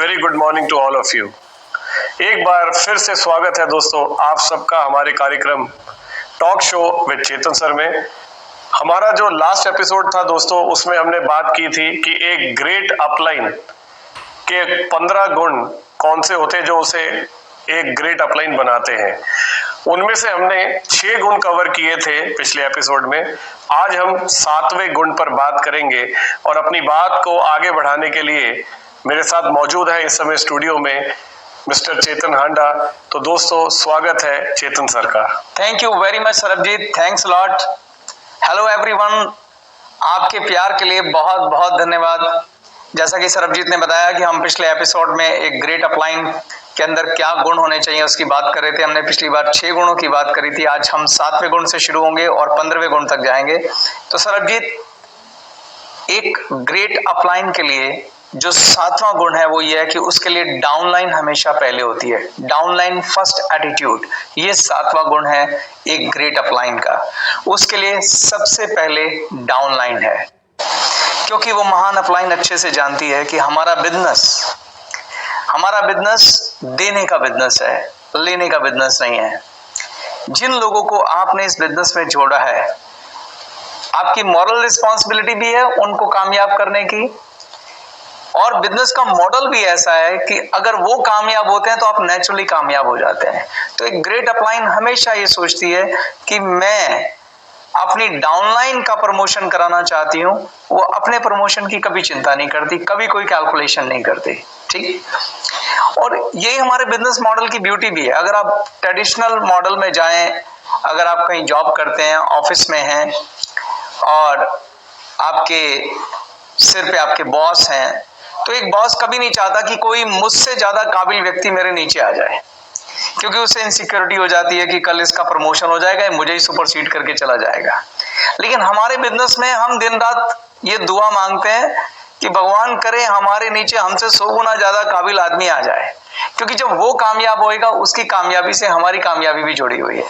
Very good morning to all of you. एक बार फिर से स्वागत है दोस्तों आप सबका हमारे कार्यक्रम talk show with Chetan sir में। हमारा जो लास्ट एपिसोड था दोस्तों, उसमें हमने बात की थी कि एक ग्रेट अपलाइन के 15 गुण कौन से होते हैं जो उसे एक ग्रेट अपलाइन बनाते हैं। उनमें से हमने 6 गुण कवर किए थे पिछले एपिसोड में। आज हम 7वें गुण पर बात करेंगे और अपनी बात को आगे बढ़ाने के लिए मेरे साथ मौजूद है इस समय स्टूडियो में मिस्टर चेतन हांडा। तो दोस्तों स्वागत है चेतन सर का। Thank you very much Sarabjit, thanks lot. Hello everyone, आपके प्यार के लिए बहुत बहुत धन्यवाद। जैसा कि सरबजीत ने बताया कि हम पिछले एपिसोड में एक ग्रेट अपलाइन के अंदर क्या गुण होने चाहिए उसकी बात कर रहे थे। हमने पिछली बार 6 गुणों की बात करी थी। आज हम 7वें गुण से शुरू होंगे और 15वें गुण तक जाएंगे। तो सरबजीत, एक ग्रेट अपलाइन के लिए जो 7वां गुण है वो ये है कि उसके लिए डाउनलाइन हमेशा पहले होती है। डाउनलाइन फर्स्ट एटीट्यूड, ये 7वां गुण है एक ग्रेट अपलाइन का। उसके लिए सबसे पहले डाउनलाइन है, क्योंकि वो महान अपलाइन अच्छे से जानती है कि हमारा बिजनेस देने का बिजनेस है, लेने का बिजनेस नहीं है। जिन लोगों को आपने इस बिजनेस में जोड़ा है, आपकी मॉरल रिस्पॉन्सिबिलिटी भी है उनको कामयाब करने की, और बिजनेस का मॉडल भी ऐसा है कि अगर वो कामयाब होते हैं तो आप नेचुरली कामयाब हो जाते हैं। तो एक ग्रेट अपलाइन हमेशा ये सोचती है कि मैं अपनी डाउनलाइन का प्रमोशन कराना चाहती हूँ। वो अपने प्रमोशन की कभी चिंता नहीं करती, कभी कोई कैलकुलेशन नहीं करती। ठीक, और यही हमारे बिजनेस मॉडल की ब्यूटी भी है। अगर आप ट्रेडिशनल मॉडल में जाएं, अगर आप कहीं जॉब करते हैं, ऑफिस में हैं और आपके सिर पे आपके बॉस हैं, तो एक बॉस कभी नहीं चाहता कि कोई मुझसे ज्यादा काबिल व्यक्ति मेरे नीचे आ जाए, क्योंकि उसे इनसिक्योरिटी हो जाती है कि कल इसका प्रमोशन हो जाएगा, मुझे ही सुपरसीड करके चला जाएगा। लेकिन हमारे बिजनेस में हम दिन रात ये दुआ मांगते हैं कि भगवान करे हमारे नीचे हमसे 100 गुना ज्यादा काबिल आदमी आ जाए, क्योंकि जब वो कामयाब होएगा उसकी कामयाबी से हमारी कामयाबी भी जुड़ी हुई है।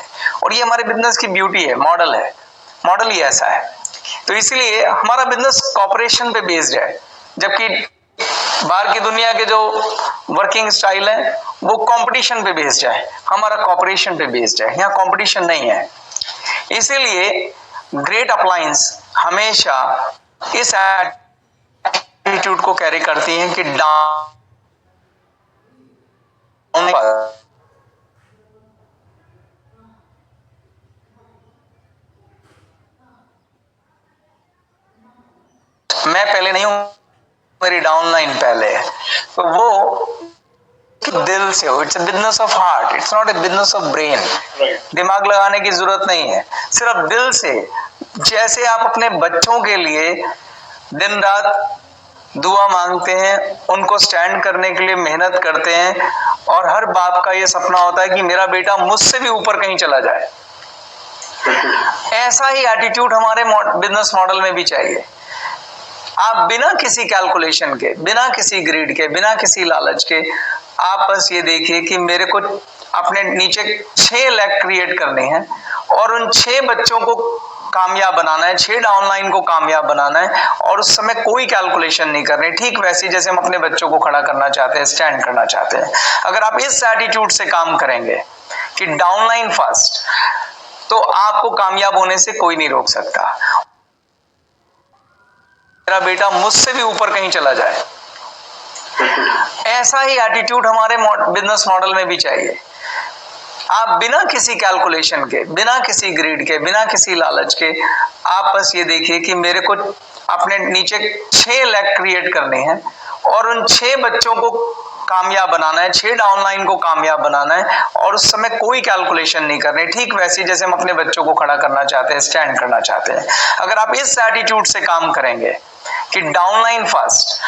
और ये हमारे बिजनेस की ब्यूटी है, मॉडल ही ऐसा है। तो इसलिए हमारा बिजनेस कॉपरेशन पे बेस्ड है, जबकि बाहर की दुनिया के जो वर्किंग स्टाइल है वो कंपटीशन पे बेस्ड है, हमारा कॉपरेशन पे बेस्ड है। यहाँ कंपटीशन नहीं है। इसीलिए ग्रेट अपलाइंस हमेशा इस एटीट्यूड को कैरी करती हैं कि डाउन मैं पहले नहीं हूं, मेरी डाउनलाइन पहले है। तो वो दिल से हो, it's a business of heart, it's not a business of brain. दिमाग लगाने की जरूरत नहीं है, सिर्फ दिल से। जैसे आप अपने बच्चों के लिए दिन रात दुआ मांगते हैं, उनको स्टैंड करने के लिए मेहनत करते हैं, और हर बाप का ये सपना होता है कि मेरा बेटा मुझसे भी ऊपर कहीं चला जाए, ऐसा ही एटीट्यूड हमारे बिजनेस मॉडल में भी चाहिए। आप बिना किसी कैलकुलेशन के, बिना किसी ग्रीड के, बिना किसी लालच के, आप बस ये देखिए कि मेरे को अपने नीचे 6 लाख क्रिएट करने हैं और उन 6 बच्चों को कामयाब बनाना है, 6 डाउनलाइन को कामयाब बनाना है, और उस समय कोई कैलकुलेशन नहीं करने। ठीक वैसे जैसे हम अपने बच्चों को खड़ा करना चाहते हैं, स्टैंड करना चाहते हैं। अगर आप इस एटीट्यूड से काम करेंगे कि डाउनलाइन फर्स्ट, तो आपको कामयाब होने से कोई नहीं रोक सकता। मेरा बेटा मुझसे भी ऊपर कहीं चला जाए, ऐसा ही एटीट्यूड हमारे बिजनेस मॉडल में भी चाहिए। आप बिना किसी कैलकुलेशन के, बिना किसी ग्रीड के, बिना किसी लालच के, आप बस ये देखिए कि मेरे को अपने नीचे 6 लाख क्रिएट करने हैं और उन 6 बच्चों को कामयाब बनाना है, 6 डाउनलाइन को कामयाब बनाना है, और उस समय कोई कैलकुलेशन नहीं करने। ठीक वैसे जैसे हम अपने बच्चों को खड़ा करना चाहते हैं, स्टैंड करना चाहते हैं। अगर आप इस एटीट्यूड से काम करेंगे कि डाउनलाइन फर्स्ट,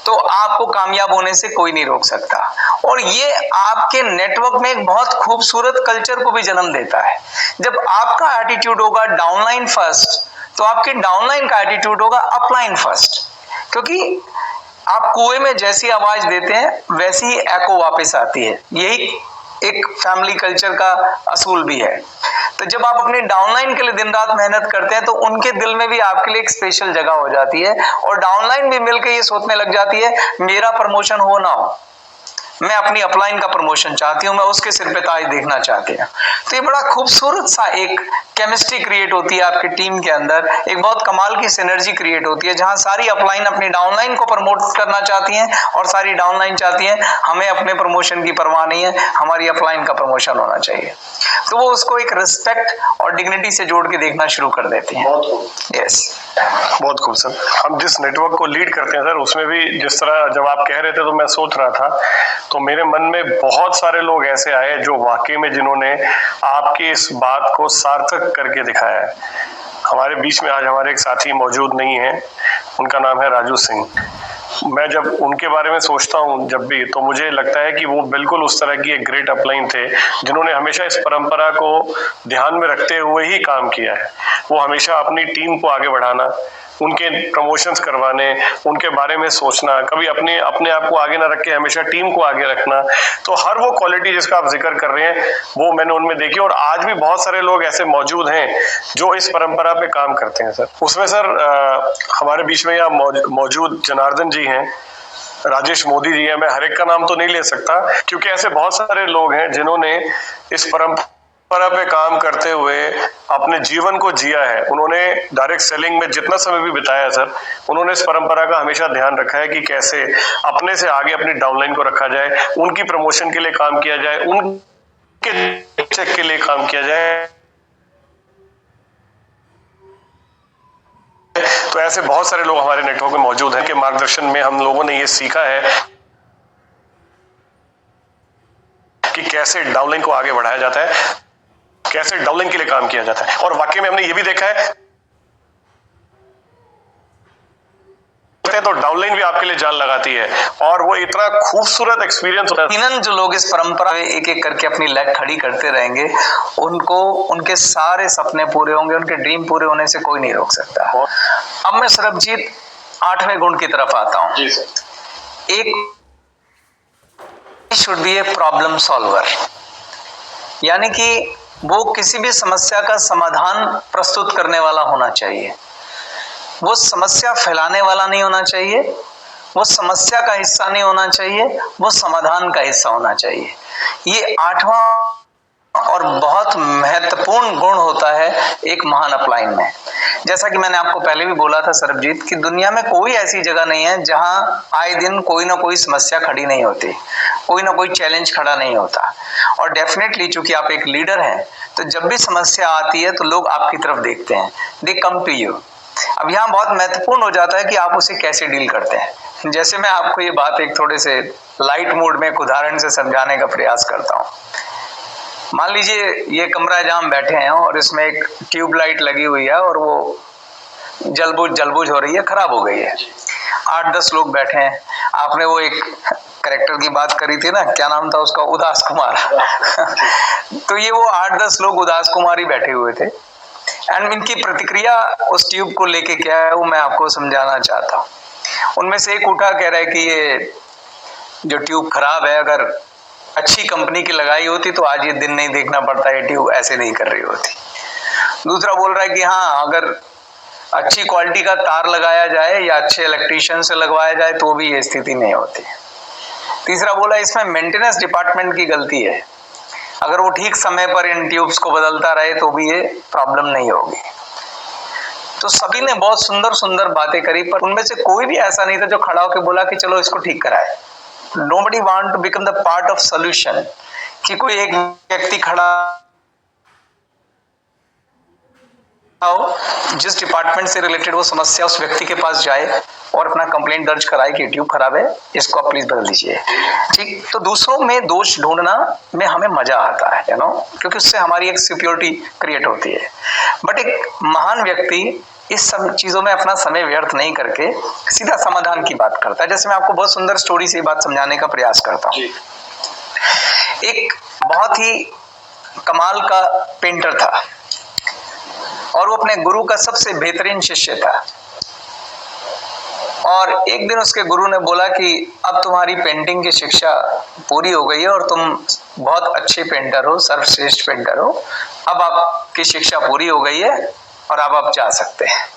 तो आपको कामयाब होने से कोई नहीं रोक सकता। और ये आपके नेटवर्क में एक बहुत खूबसूरत कल्चर को भी जन्म देता है। जब आपका एटीट्यूड होगा डाउनलाइन फर्स्ट, तो आपके डाउनलाइन का एटीट्यूड होगा अपलाइन फर्स्ट, क्योंकि आप कुएं में जैसी आवाज देते हैं वैसी ही एको वापस आती है। यही एक फैमिली कल्चर का असूल भी है। तो जब आप अपनी डाउनलाइन के लिए दिन रात मेहनत करते हैं तो उनके दिल में भी आपके लिए एक स्पेशल जगह हो जाती है, और डाउनलाइन भी मिलकर ये सोचने लग जाती है मेरा प्रमोशन हो ना हो, मैं अपनी अपलाइन का प्रमोशन चाहती हूं, मैं उसके सिर पे ताज देखना चाहती हूं। तो ये बड़ा खूबसूरत सा एक केमिस्ट्री क्रिएट होती है आपकी टीम के अंदर, एक बहुत कमाल की सिनर्जी क्रिएट होती है, जहां सारी अपलाइन अपनी डाउनलाइन को प्रमोट करना चाहती हैं और सारी डाउनलाइन चाहती हैं हमें अपने प्रमोशन की परवाह नहीं है, हमारी अपलाइन का प्रमोशन होना चाहिए। तो वो उसको एक रिस्पेक्ट और डिग्निटी से जोड़ के देखना शुरू कर देती हैं। यस, बहुत खूब सर। हम जिस नेटवर्क को लीड करते हैं सर, उसमें भी जिस तरह जब आप कह रहे थे तो मैं सोच रहा था, तो मेरे मन में बहुत सारे लोग ऐसे आए जो वाकई में जिन्होंने आपकी इस बात को सार्थक करके दिखाया है। हमारे बीच में आज हमारे एक साथी मौजूद नहीं है, उनका नाम है राजू सिंह। मैं जब उनके बारे में सोचता हूँ जब भी, तो मुझे लगता है कि वो बिल्कुल उस तरह की एक ग्रेट अपलाइन थे जिन्होंने हमेशा इस परंपरा को ध्यान में रखते हुए ही काम किया है। वो हमेशा अपनी टीम को आगे बढ़ाना, उनके प्रमोशंस करवाने, उनके बारे में सोचना, कभी अपने आप को आगे ना रख के हमेशा टीम को आगे रखना। तो हर वो क्वालिटी जिसका आप जिक्र कर रहे हैं वो मैंने उनमें देखी, और आज भी बहुत सारे लोग ऐसे मौजूद हैं जो इस परंपरा पे काम करते हैं सर। उसमें सर हमारे बीच में यहाँ मौजूद जनार्दन जी हैं, राजेश मोदी जी हैं। मैं हर एक का नाम तो नहीं ले सकता क्योंकि ऐसे बहुत सारे लोग हैं जिन्होंने इस परंपरा पे काम करते हुए अपने जीवन को जिया है। उन्होंने डायरेक्ट सेलिंग में जितना समय भी बिताया है सर, उन्होंने इस परंपरा का हमेशा ध्यान रखा है कि कैसे अपने से आगे अपनी डाउनलाइन को रखा जाए, उनकी प्रमोशन के लिए काम किया जाए, उनके चेक के लिए काम किया जाए। तो ऐसे बहुत सारे लोग हमारे नेटवर्क में मौजूद हैं कि मार्गदर्शन में हम लोगों ने ये सीखा है कि कैसे डाउनलाइन को आगे बढ़ाया जाता है, कैसे डाउनलाइन के लिए काम किया जाता है। और वाकई में हमने ये भी देखा है तो डाउनलाइन भी आपके लिए जान लगाती है, और वो इतना खूबसूरत एक्सपीरियंस होता है। यकीनन जो लोग इस परंपरा में एक एक करके अपनी लेग खड़ी करते रहेंगे, उनको उनके सारे सपने पूरे होंगे, उनके ड्रीम पूरे होने से कोई नहीं रोक सकता। अब मैं सरबजीत 8वें गुण की तरफ आता हूं। जी सर। एक should be a problem solver, यानी कि वो किसी भी समस्या का समाधान प्रस्तुत करने वाला होना चाहिए। वो समस्या फैलाने वाला नहीं होना चाहिए, वो समस्या का हिस्सा नहीं होना चाहिए, वो समाधान का हिस्सा होना चाहिए। ये 8वां और बहुत महत्वपूर्ण गुण होता है एक महान अपलाइन में। जैसा कि मैंने आपको पहले भी बोला था सरबजीत, कि दुनिया में कोई ऐसी जगह नहीं है जहां आए दिन कोई ना कोई समस्या खड़ी नहीं होती, कोई ना कोई चैलेंज खड़ा नहीं होता। और डेफिनेटली चूंकि आप एक लीडर हैं, तो जब भी समस्या आती है तो लोग आपकी तरफ देखते हैं, दे कम टू यू। अब यहाँ बहुत महत्वपूर्ण हो जाता है कि आप उसे कैसे डील करते हैं। जैसे मैं आपको ये बात एक थोड़े से लाइट मूड में एक उदाहरण से समझाने का प्रयास करता हूँ। मान लीजिए ये कमरा है जहाँ हम बैठे हैं और इसमें एक ट्यूबलाइट लगी हुई है और वो जलबुझ हो रही है, खराब हो गई है। 8-10 लोग बैठे हैं। आपने वो एक कैरेक्टर की बात करी थी ना, क्या नाम था उसका, उदास कुमार। तो ये वो 8-10 लोग उदास कुमार ही बैठे हुए थे, एंड इनकी प्रतिक्रिया उस ट्यूब को लेके क्या है वो मैं आपको समझाना चाहता हूँ। उनमें से एक उठा कह रहा है कि ये जो ट्यूब खराब है, अगर अच्छी कंपनी की लगाई होती तो आज ये दिन नहीं देखना पड़ता, ये ट्यूब ऐसे नहीं कर रही होती। दूसरा बोल रहा है कि हाँ, अगर अच्छी क्वालिटी का तार लगाया जाए या अच्छे इलेक्ट्रीशियन से लगवाया जाए तो भी ये स्थिति नहीं होती। तीसरा बोला इसमें मेंटेनेंस डिपार्टमेंट की गलती है, अगर वो ठीक समय पर इन ट्यूब्स को बदलता रहे तो भी ये प्रॉब्लम नहीं होगी। तो सभी ने बहुत सुंदर सुंदर बातें करी, पर उनमें से कोई भी ऐसा नहीं था जो खड़ा होकर बोला कि चलो इसको ठीक कराए। Nobody want to become the part of solution, कि कोई एक व्यक्ति खड़ा हो जिस डिपार्टमेंट से रिलेटेड वो समस्या, उस व्यक्ति के पास जाए और अपना कंप्लेंट दर्ज कराए कि ट्यूब खराब है, इसको आप प्लीज बदल दीजिए। ठीक, तो दूसरों में दोष ढूंढना में हमें मजा आता है, क्योंकि उससे हमारी एक सिक्योरिटी क्रिएट होती है। बट एक महान व्यक्ति इस सब चीजों में अपना समय व्यर्थ नहीं करके सीधा समाधान की बात करता है। जैसे मैं आपको बहुत सुंदर स्टोरी से बात समझाने का प्रयास करता हूँ। एक बहुत ही कमाल का पेंटर था और वो अपने गुरु का सबसे बेहतरीन शिष्य था। और एक दिन उसके गुरु ने बोला कि अब तुम्हारी पेंटिंग की शिक्षा पूरी हो गई है और तुम बहुत अच्छे पेंटर हो, सर्वश्रेष्ठ पेंटर हो, अब आपकी शिक्षा पूरी हो गई है और अब आप जा सकते हैं।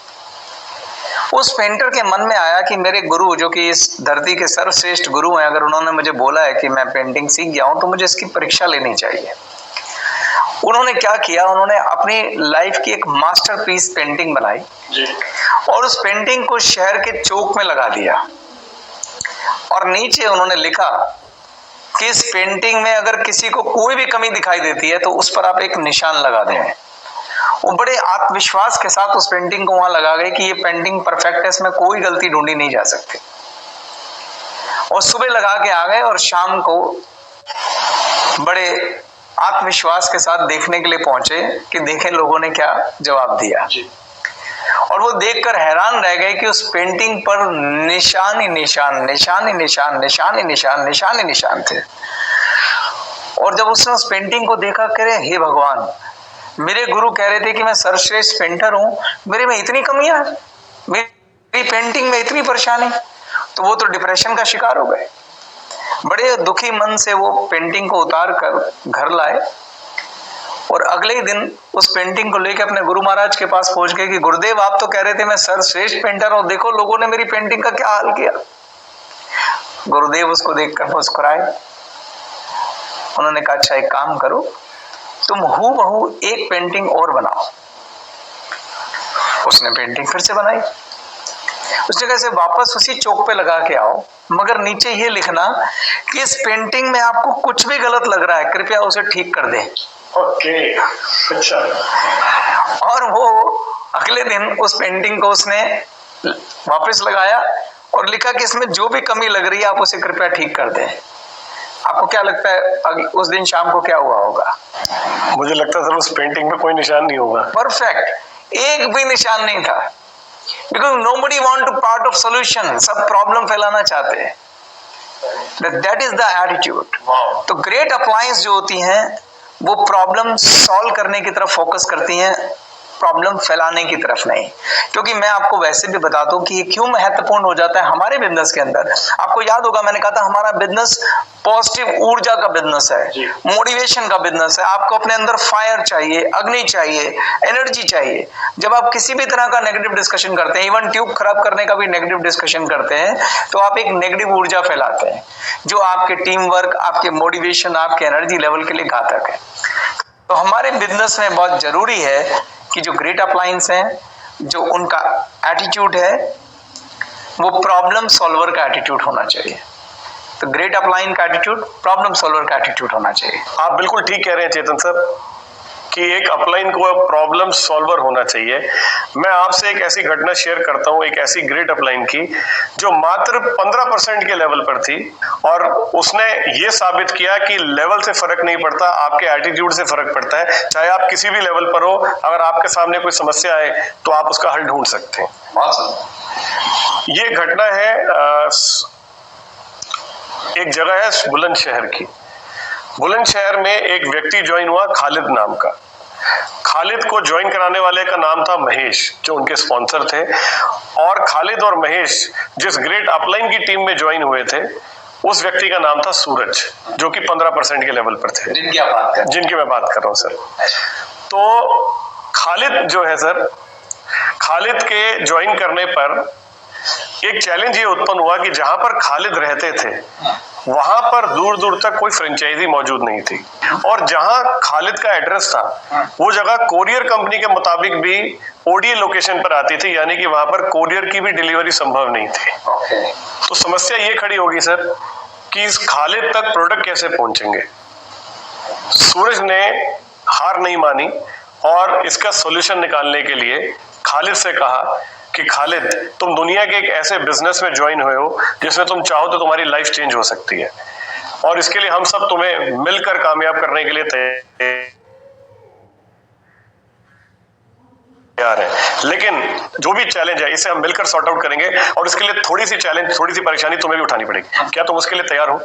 उस पेंटर के मन में आया कि मेरे गुरु, जो कि इस धरती के सर्वश्रेष्ठ गुरु हैं, अगर उन्होंने मुझे बोला है कि मैं पेंटिंग सीख गया हूं तो मुझे इसकी परीक्षा लेनी चाहिए। उन्होंने क्या किया, उन्होंने अपनी लाइफ की एक मास्टरपीस पेंटिंग बनाई जी। और उस पेंटिंग को शहर के चौक में लगा दिया और नीचे उन्होंने लिखा कि इस पेंटिंग में अगर किसी को कोई भी कमी दिखाई देती है तो उस पर आप एक निशान लगा दें। वो बड़े आत्मविश्वास के साथ उस पेंटिंग को वहां लगा गए कि ये पेंटिंग परफेक्ट है, इसमें कोई गलती ढूंढी नहीं जा सकती। और सुबह लगा के आ गए और शाम को बड़े आत्मविश्वास के साथ देखने के लिए पहुंचे कि देखें लोगों ने क्या जवाब दिया जी। और वो देखकर हैरान रह गए कि उस पेंटिंग पर निशान ही निशान, निशान ही निशान, निशान ही निशान, निशान ही निशान थे। और जब उसने उस पेंटिंग को देखा, कह रहे हे भगवान, मेरे गुरु कह रहे थे कि मैं सर्वश्रेष्ठ पेंटर हूं, मेरे में इतनी कमियां, मेरी पेंटिंग में इतनी परेशानी। तो वो तो डिप्रेशन का शिकार हो गए। बड़े दुखी मन से वो पेंटिंग को उतार कर घर लाए और अगले ही दिन उस पेंटिंग को लेकर अपने गुरु महाराज के पास पहुंच गए कि गुरुदेव, आप तो कह रहे थे मैं सर्वश्रेष्ठ पेंटर हूं, देखो लोगों ने मेरी पेंटिंग का क्या हाल किया। गुरुदेव उसको देखकर मुस्कुराए। उन्होंने कहा अच्छा एक काम करो, तुम हूबहू एक पेंटिंग और बनाओ। उसने पेंटिंग फिर से बनाई। उस जगह से वापस उसी चौक पे लगा के आओ, मगर नीचे ये लिखना कि इस पेंटिंग में आपको कुछ भी गलत लग रहा है, कृपया उसे ठीक कर दें। ओके, अच्छा। और वो अगले दिन उस पेंटिंग को उसने वापस लगाया और लिखा कि इसमें जो भी कमी लग रही है आप उसे कृपया ठीक कर दें। आपको क्या लगता है उस दिन शाम को क्या हुआ होगा? मुझे लगता है सर उस पेंटिंग में कोई निशान नहीं होगा। परफेक्ट, एक भी निशान नहीं था। Because nobody want to part of solution, सब प्रॉब्लम फैलाना चाहते हैं। That is the attitude। तो ग्रेट अप्लायंस जो होती हैं वो प्रॉब्लम सॉल्व करने की तरफ फोकस करती हैं, प्रॉब्लम फैलाने की तरफ नहीं। क्योंकि मैं आपको वैसे भी बता दूं कि ये क्यों महत्वपूर्ण हो जाता है हमारे बिजनेस के अंदर। आपको याद होगा मैंने कहा था हमारा बिजनेस पॉजिटिव ऊर्जा का बिजनेस है, मोटिवेशन का बिजनेस है। आपको अपने अंदर फायर चाहिए, अग्नि चाहिए, एनर्जी चाहिए। जब आप किसी भी तरह का नेगेटिव डिस्कशन करते हैं, इवन ट्यूब खराब करने का भी नेगेटिव डिस्कशन करते हैं, तो आप एक नेगेटिव ऊर्जा फैलाते हैं जो आपके टीम वर्क, आपके मोटिवेशन, आपके एनर्जी लेवल के लिए घातक है। तो हमारे बिजनेस में बहुत जरूरी है कि जो ग्रेट अप्लायंस हैं, जो उनका एटीट्यूड है वो प्रॉब्लम सॉल्वर का एटीट्यूड होना चाहिए। तो ग्रेट अप्लायन का एटीट्यूड प्रॉब्लम सॉल्वर का एटीट्यूड होना चाहिए। आप बिल्कुल ठीक कह रहे हैं चेतन सर कि एक अपलाइन को प्रॉब्लम सॉल्वर होना चाहिए। मैं आपसे एक ऐसी घटना शेयर करता हूं, एक ऐसी ग्रेट अपलाइन की जो मात्र 15% के लेवल पर थी और उसने ये साबित किया कि लेवल से फर्क नहीं पड़ता, आपके एटीट्यूड से फर्क पड़ता है। चाहे आप किसी भी लेवल पर हो, अगर आपके सामने कोई समस्या आए तो आप उसका हल ढूंढ सकते हैं। ये घटना है एक जगह है बुलंदशहर की। बुलंदशहर में एक व्यक्ति ज्वाइन हुआ, खालिद नाम का। खालिद को ज्वाइन कराने वाले का नाम था महेश, जो उनके स्पॉन्सर थे। और खालिद और महेश जिस ग्रेट अपलाइन की टीम में ज्वाइन हुए थे उस व्यक्ति का नाम था सूरज, जो कि 15% के लेवल पर थे, जिनकी मैं बात कर रहा हूं सर। तो खालिद जो है सर, खालिद के ज्वाइन करने पर एक चैलेंज ये उत्पन्न हुआ कि जहां पर खालिद रहते थे वहां पर दूर दूर तक कोई फ्रेंचाइजी मौजूद नहीं थी और जहां खालिद का एड्रेस था वो जगह कोरियर कंपनी के मुताबिक भी ओडीए लोकेशन पर आती थी, यानी कि वहां पर कोरियर की भी डिलीवरी संभव नहीं थी। तो समस्या ये खड़ी होगी सर कि इस खालिद तक प्रोडक्ट कैसे पहुंचेंगे। सूरज ने हार नहीं मानी और इसका सॉल्यूशन निकालने के लिए खालिद से कहा कि खालिद, तुम दुनिया के एक ऐसे बिजनेस में ज्वाइन हुए हो जिसमें तुम चाहो तो तुम्हारी लाइफ चेंज हो सकती है और इसके लिए हम सब तुम्हें मिलकर कामयाब करने के लिए तैयार है। लेकिन जो भी चैलेंज है इसे हम मिलकर सॉर्ट आउट करेंगे और इसके लिए थोड़ी सी चैलेंज, थोड़ी सी परेशानी तुम्हें भी उठानी पड़ेगी। क्या तुम उसके लिए तैयार हो?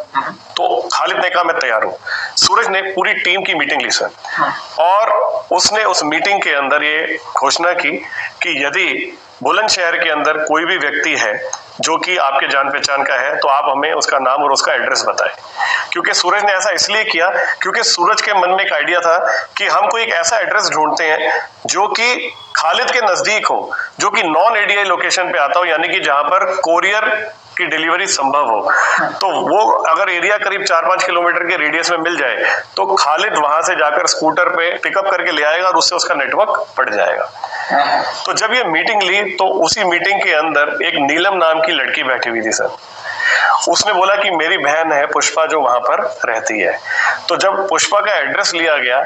तो खालिद ने कहा मैं तैयार हूं। सूरज ने पूरी टीम की मीटिंग ली सर और उसने उस मीटिंग के अंदर ये घोषणा की कि यदि बुलंदशहर के अंदर कोई भी व्यक्ति है जो कि आपके जान पहचान का है तो आप हमें उसका नाम और उसका एड्रेस बताएं। क्योंकि सूरज ने ऐसा इसलिए किया क्योंकि सूरज के मन में एक आइडिया था कि हम कोई एक ऐसा एड्रेस ढूंढते हैं जो कि खालिद के नजदीक हो, जो कि नॉन एडीआई लोकेशन पे आता हो, यानी कि जहां पर कोरियर की डिलीवरी संभव हो। तो वो अगर एरिया करीब 4-5 किलोमीटर के रेडियस में मिल जाए तो खालिद वहां से जाकर स्कूटर पे पिकअप करके ले आएगा और उससे उसका नेटवर्क बढ़ जाएगा। तो जब ये मीटिंग ली तो उसी मीटिंग के अंदर एक नीलम नाम की लड़की बैठी हुई थी सर। उसने बोला कि मेरी बहन है पुष्पा जो वहां पर रहती है। तो जब पुष्पा का एड्रेस लिया गया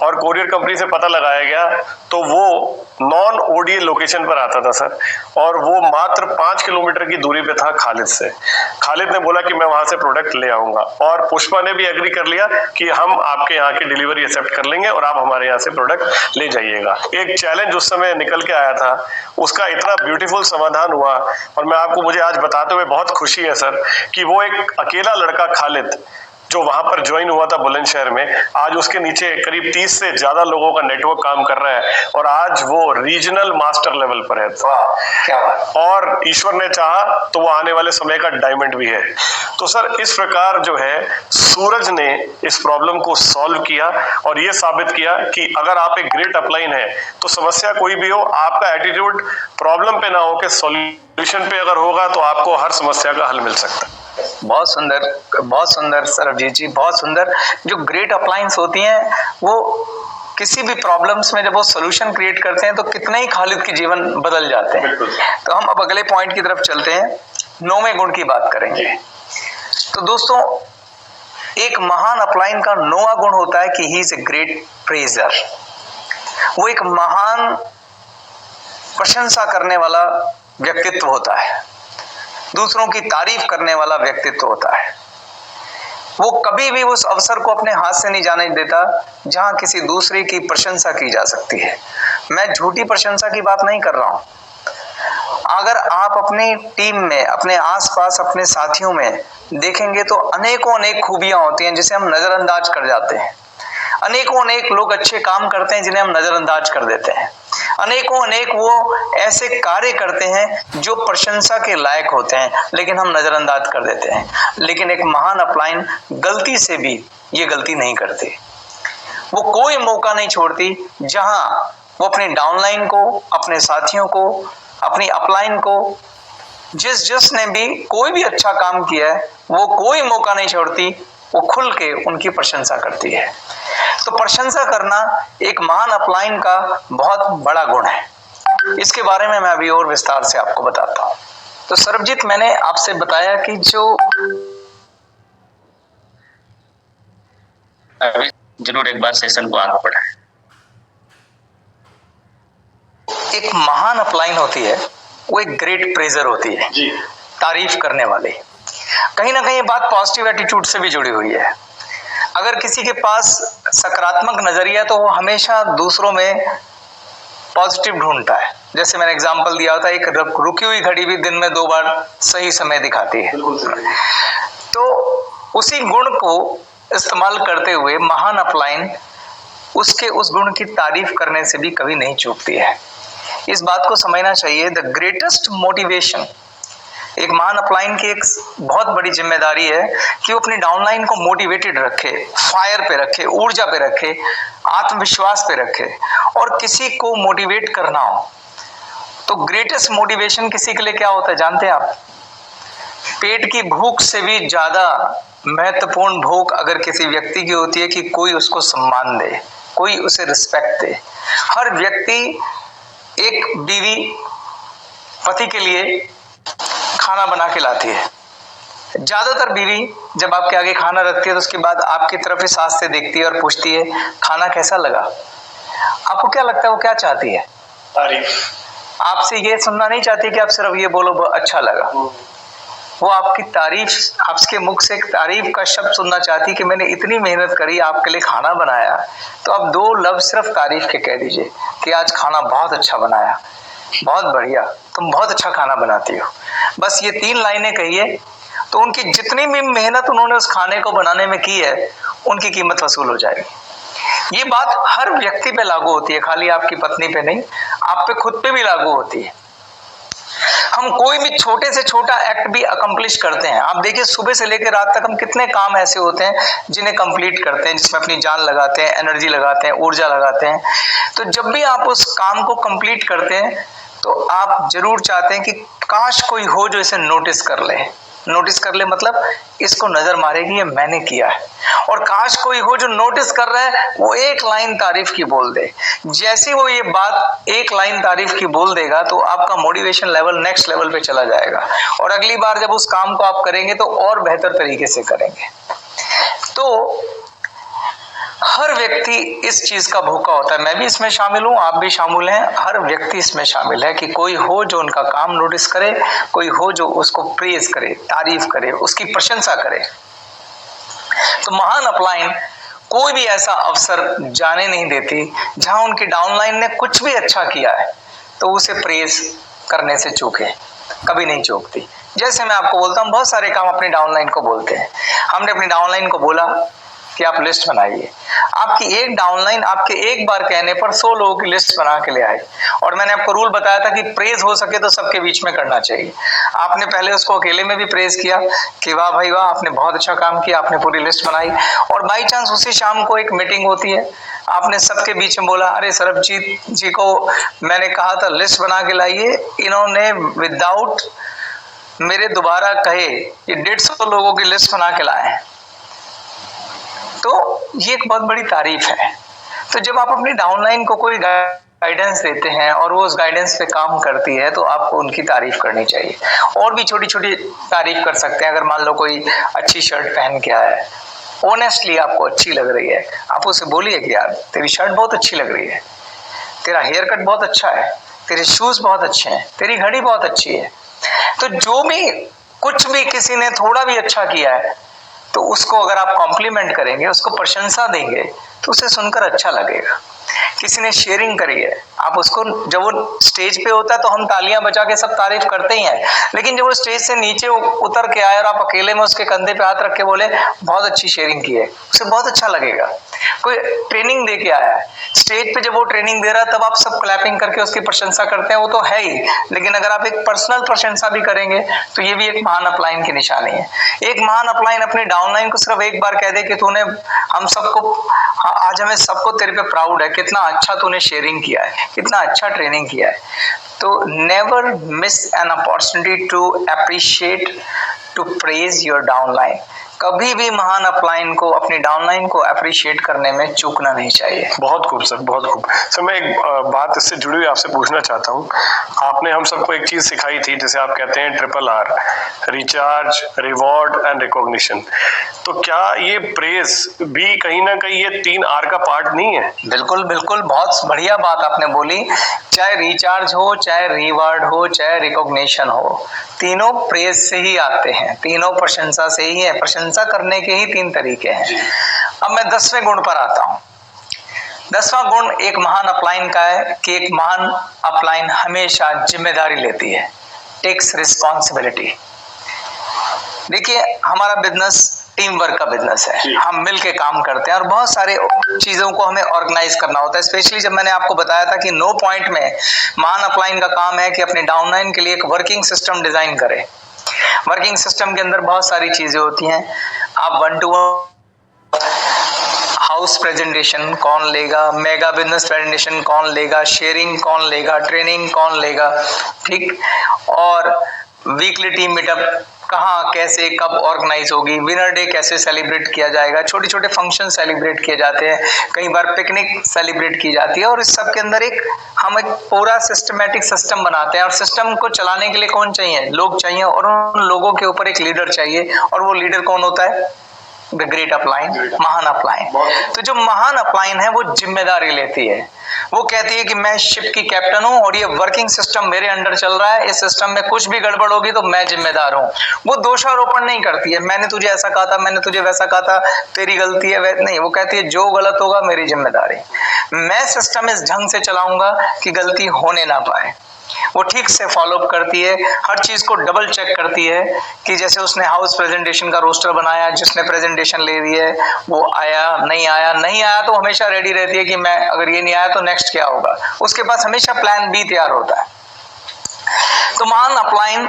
और कोरियर कंपनी से पता लगाया गया तो वो नॉन ओडीए लोकेशन पर आता था सर, और वो मात्र 5 किलोमीटर की दूरी पे था खालिद से। खालिद ने बोला कि मैं वहां से प्रोडक्ट ले आऊंगा और पुष्पा ने भी एग्री कर लिया कि हम आपके यहाँ की डिलीवरी एक्सेप्ट कर लेंगे और आप हमारे यहाँ से प्रोडक्ट ले जाइएगा। एक चैलेंज उस समय निकल के आया था, उसका इतना ब्यूटीफुल समाधान हुआ और मैं आपको मुझे आज बताते हुए बहुत खुशी है सर कि वो एक अकेला लड़का खालिद जो वहां पर ज्वाइन हुआ था बुलंदशहर में, आज उसके नीचे करीब 30 से ज्यादा लोगों का नेटवर्क काम कर रहा है और आज वो रीजनल मास्टर लेवल पर है। क्या बात। और ईश्वर ने चाहा तो वो आने वाले समय का डायमंड भी है। तो सर इस प्रकार जो है सूरज ने इस प्रॉब्लम को सॉल्व किया और ये साबित किया कि अगर आप एक ग्रेट अपलाइन है तो समस्या कोई भी हो, आपका एटीट्यूड प्रॉब्लम पे ना हो के सॉल्यूशन पे अगर होगा तो आपको हर समस्या का हल मिल सकता है। बहुत सुंदर सरबजीत जी, बहुत सुंदर। जो ग्रेट अप्लायंस होती हैं वो किसी भी प्रॉब्लम्स में जब वो सोल्यूशन क्रिएट करते हैं तो कितने ही खालिद के जीवन बदल जाते हैं। तो हम अब अगले पॉइंट की तरफ चलते हैं, 9वें गुण की बात करेंगे। तो दोस्तों एक महान अपलाइन का 9वां गुण होता है कि he is a great pleasure. वो एक महान प्रशंसा करने वाला व्यक्तित्व होता है, दूसरों की तारीफ करने वाला व्यक्तित्व होता है। वो कभी भी उस अवसर को अपने हाथ से नहीं जाने देता जहां किसी दूसरे की प्रशंसा की जा सकती है। मैं झूठी प्रशंसा की बात नहीं कर रहा हूं। अगर आप अपनी टीम में, अपने आसपास, अपने साथियों में देखेंगे तो अनेकों अनेक खूबियां होती हैं जिसे हम नजरअंदाज कर जाते हैं। अनेकों अनेक लोग अच्छे काम करते हैं जिन्हें हम नजरअंदाज कर देते हैं। अनेकों अनेक वो ऐसे कार्य करते हैं जो प्रशंसा के लायक होते हैं लेकिन हम नजरअंदाज कर देते हैं। लेकिन एक महान अपलाइन गलती से भी ये गलती नहीं करती। वो कोई मौका नहीं छोड़ती जहां वो अपनी डाउनलाइन को, अपने साथियों को, अपनी अपलाइन को, जिसने भी कोई भी अच्छा काम किया है वो कोई मौका नहीं छोड़ती, वो खुल के उनकी प्रशंसा करती है। तो प्रशंसा करना एक महान अपलाइन का बहुत बड़ा गुण है। इसके बारे में मैं अभी और विस्तार से आपको बताता हूं। तो सरबजीत, मैंने आपसे बताया कि जो जरूर एक बार सेशन को आगे बढ़ाएं। एक महान अपलाइन होती है वो एक ग्रेट प्रेजर होती है जी, तारीफ करने वाली। कहीं ना कहीं ये बात पॉजिटिव एटीट्यूड से भी जुड़ी हुई है। अगर किसी के पास सकारात्मक नजरिया तो वो हमेशा दूसरों में पॉजिटिव ढूंढता है। जैसे मैंने एग्जांपल दिया था, एक रुकी हुई घड़ी भी दिन में 2 बार सही समय दिखाती है। तो उसी गुण को इस्तेमाल करते हुए महान अपलाइन उसके उस गुण की तारीफ करने से भी कभी नहीं चूकती है। इस बात को समझना चाहिए। द ग्रेटेस्ट मोटिवेशन, एक महान अपलाइन की एक बहुत बड़ी जिम्मेदारी है कि वो अपनी डाउनलाइन को मोटिवेटेड रखे, फायर पे रखे, ऊर्जा पे रखे, आत्मविश्वास पे रखे। और किसी को मोटिवेट करना हो तो ग्रेटेस्ट मोटिवेशन किसी के लिए क्या होता है जानते हैं आप? पेट की भूख से भी ज्यादा महत्वपूर्ण भूख अगर किसी व्यक्ति की होती है कि कोई उसको सम्मान दे, कोई उसे रिस्पेक्ट दे। हर व्यक्ति एक बीवी पति के लिए खाना बना के लाती है। ज्यादातर बीवी जब आपके आगे खाना रखती है तो उसके बाद आपकी तरफ ही सास से देखती है और पूछती है खाना कैसा लगा। आपको क्या लगता है वो क्या चाहती है? तारीफ। आपसे ये सुनना नहीं चाहती कि आप सिर्फ ये बोलो अच्छा लगा। वो आपकी तारीफ, आपके मुख से एक तारीफ का शब्द सुनना चाहती कि मैंने इतनी मेहनत करी, आपके लिए खाना बनाया। तो आप 2 लफ्ज सिर्फ तारीफ के कह दीजिए कि आज खाना बहुत अच्छा बनाया, बहुत बढ़िया, तुम बहुत अच्छा खाना बनाती हो। बस ये 3 लाइनें कहिए तो उनकी जितनी भी मेहनत उन्होंने उस खाने को बनाने में की है उनकी कीमत वसूल हो जाएगी। ये बात हर व्यक्ति पे लागू होती है, खाली आपकी पत्नी पे नहीं, आप पे खुद पे भी लागू होती है। हम कोई भी छोटे से छोटा एक्ट भी अकम्प्लिश करते हैं। आप देखिए सुबह से लेकर रात तक हम कितने काम ऐसे होते हैं जिन्हें कंप्लीट करते हैं, जिसमें अपनी जान लगाते हैं, एनर्जी लगाते हैं, ऊर्जा लगाते हैं। तो जब भी आप उस काम को कंप्लीट करते हैं तो आप जरूर चाहते हैं कि काश कोई हो जो इसे नोटिस कर ले। नोटिस कर ले मतलब इसको नजर मारेगी ये मैंने किया है। और काश कोई हो जो नोटिस कर रहा है, वो एक लाइन तारीफ की बोल दे। जैसे वो ये बात एक लाइन तारीफ की बोल देगा तो आपका मोटिवेशन लेवल नेक्स्ट लेवल पे चला जाएगा और अगली बार जब उस काम को आप करेंगे तो और बेहतर तरीके से करेंगे। तो हर व्यक्ति इस चीज का भूखा होता है, मैं भी इसमें शामिल हूं, आप भी शामिल हैं। हर व्यक्ति इसमें शामिल है कि कोई हो जो उनका काम नोटिस करे, कोई हो जो उसको प्रेज करे, तारीफ करे, उसकी प्रशंसा करे। तो महान अपलाइन कोई भी ऐसा अवसर जाने नहीं देती जहां उनकी डाउनलाइन ने कुछ भी अच्छा किया है तो उसे प्रेज करने से चूके, कभी नहीं चूकती। जैसे मैं आपको बोलता हूं, बहुत सारे काम अपनी डाउनलाइन को बोलते हैं। हमने अपनी डाउनलाइन को बोला कि आप लिस्ट बनाइए। आपकी एक डाउनलाइन आपके एक बार कहने पर 100 लोगों की लिस्ट बना के ले आई। और मैंने आपको रूल बताया था कि प्रेज हो सके तो सबके बीच में करना चाहिए। आपने पहले उसको अकेले में भी प्रेज किया कि वाह भाई वाह, आपने बहुत अच्छा काम किया, आपने पूरी लिस्ट बनाई। और बाई चांस उसी शाम को एक मीटिंग होती है, आपने सबके बीच में बोला, अरे सरबजीत जी को मैंने कहा था लिस्ट बना के लाइए, इन्होंने विदाउट मेरे दोबारा कहे ये 150 लोगों की लिस्ट बना के लाए हैं। तो ये एक बहुत बड़ी तारीफ है। तो जब आप अपनी डाउनलाइन को कोई गाइडेंस देते हैं और वो उस गाइडेंस पे काम करती है तो आपको उनकी तारीफ करनी चाहिए। और भी छोटी छोटी तारीफ कर सकते हैं। अगर मान लो कोई अच्छी शर्ट पहन के आया है, ऑनेस्टली आपको अच्छी लग रही है, आप उसे बोलिए कि यार तेरी शर्ट बहुत अच्छी लग रही है, तेरा हेयर कट बहुत अच्छा है, तेरे शूज बहुत अच्छे हैं, तेरी घड़ी बहुत अच्छी है। तो जो भी कुछ भी किसी ने थोड़ा भी अच्छा किया है तो उसको अगर आप कॉम्प्लीमेंट करेंगे, उसको प्रशंसा देंगे तो उसे सुनकर अच्छा लगेगा। किसी ने शेयरिंग करी है, आप उसको, जब वो स्टेज पे होता है तो हम तालियां बजा के सब तारीफ करते ही हैं, लेकिन जब वो स्टेज से नीचे उतर के आए और आप अकेले में उसके कंधे पे हाथ रख के बोले बहुत अच्छी शेयरिंग की है, उसे बहुत अच्छा लगेगा। कोई ट्रेनिंग दे के आया है, स्टेज पे जब वो ट्रेनिंग दे रहा है तब आप सब क्लैपिंग करके उसकी प्रशंसा करते हैं, वो तो है ही, लेकिन अगर आप एक पर्सनल प्रशंसा भी करेंगे तो ये भी एक महान अपलाइन की निशानी है। एक महान अपलाइन अपनी डाउनलाइन को सिर्फ एक बार कह दे कि तूने हम सबको, आज हमें सबको तेरे पे प्राउड है, कितना अच्छा तूने शेयरिंग किया है, कितना अच्छा ट्रेनिंग किया है। तो never miss an opportunity to appreciate, to praise your downline. कभी भी महान अपलाइन को, अपनी डाउनलाइन को अप्रिशिएट करने में चूकना नहीं चाहिए। बहुत खूब सर, बहुत खूब सर। मैं एक बात इससे जुड़ी हुई आपसे पूछना चाहता हूँ। आपने हम सबको एक चीज सिखाई थी जिसे आप कहते हैं RRR, recharge, reward and recognition. तो क्या ये प्रेज भी कहीं ना कहीं ये 3R का पार्ट नहीं है? बिल्कुल बिल्कुल, बहुत बढ़िया बात आपने बोली। चाहे रिचार्ज हो, चाहे रिवार्ड हो, चाहे रिकॉग्निशन हो, तीनों प्रेज से ही आते हैं, तीनों प्रशंसा से ही है। प्रशंसा करने के ही 3 तरीके हैं। अब मैं 10वें गुण पर आता हूं। 10वां गुण एक महान अपलाइन का है कि एक महान अपलाइन हमेशा जिम्मेदारी लेती है, टेक्स रिस्पॉन्सिबिलिटी। देखिए, हमारा बिजनेस टीम वर्क का बिजनेस है, हम मिलके काम करते हैं और बहुत सारे चीजों को हमें ऑर्गेनाइज करना होता है। स्पेशली जब मैंने आपको बताया था कि नो पॉइंट में महान अपलाइन का काम है कि अपने डाउनलाइन के लिए एक वर्किंग सिस्टम डिजाइन करें। वर्किंग सिस्टम के अंदर बहुत सारी चीजें होती हैं। आप 1-to-1 हाउस प्रेजेंटेशन कौन लेगा, मेगा बिजनेस प्रेजेंटेशन कौन लेगा, शेयरिंग कौन लेगा, ट्रेनिंग कौन लेगा, ठीक, और वीकली टीम मीटअप कहाँ, कैसे, कब ऑर्गेनाइज होगी, विनर डे कैसे सेलिब्रेट किया जाएगा, छोटे छोटे फंक्शन सेलिब्रेट किए जाते हैं, कई बार पिकनिक सेलिब्रेट की जाती है। और इस सब के अंदर हम एक पूरा सिस्टमेटिक सिस्टम बनाते हैं। और सिस्टम को चलाने के लिए कौन चाहिए? लोग चाहिए, और उन लोगों के ऊपर एक लीडर चाहिए। और वो लीडर कौन होता है? द ग्रेट अपलाइन, महान अपलाइन। तो जो महान अपलाइन है वो जिम्मेदारी लेती है। वो कहती है कि मैं शिप की कैप्टन हूं और ये वर्किंग सिस्टम मेरे अंडर चल रहा है, इस सिस्टम में कुछ भी गड़बड़ होगी तो मैं जिम्मेदार हूं। वो दोषारोपण नहीं करती है, मैंने तुझे ऐसा कहा था, मैंने तुझे वैसा कहा था, तेरी गलती है, नहीं। वो कहती है जो गलत होगा मेरी जिम्मेदारी, मैं सिस्टम इस ढंग से चलाऊंगा कि गलती होने ना पाए। वो ठीक से फॉलोअप करती है, हर चीज को डबल चेक करती है कि जैसे उसने हाउस प्रेजेंटेशन का रोस्टर बनाया, जिसने प्रेजेंटेशन ले ली है वो आया, नहीं आया तो हमेशा रेडी रहती है कि मैं अगर ये नहीं आया तो नेक्स्ट क्या होगा। उसके पास हमेशा प्लान बी तैयार होता है। तो महान अपलाइन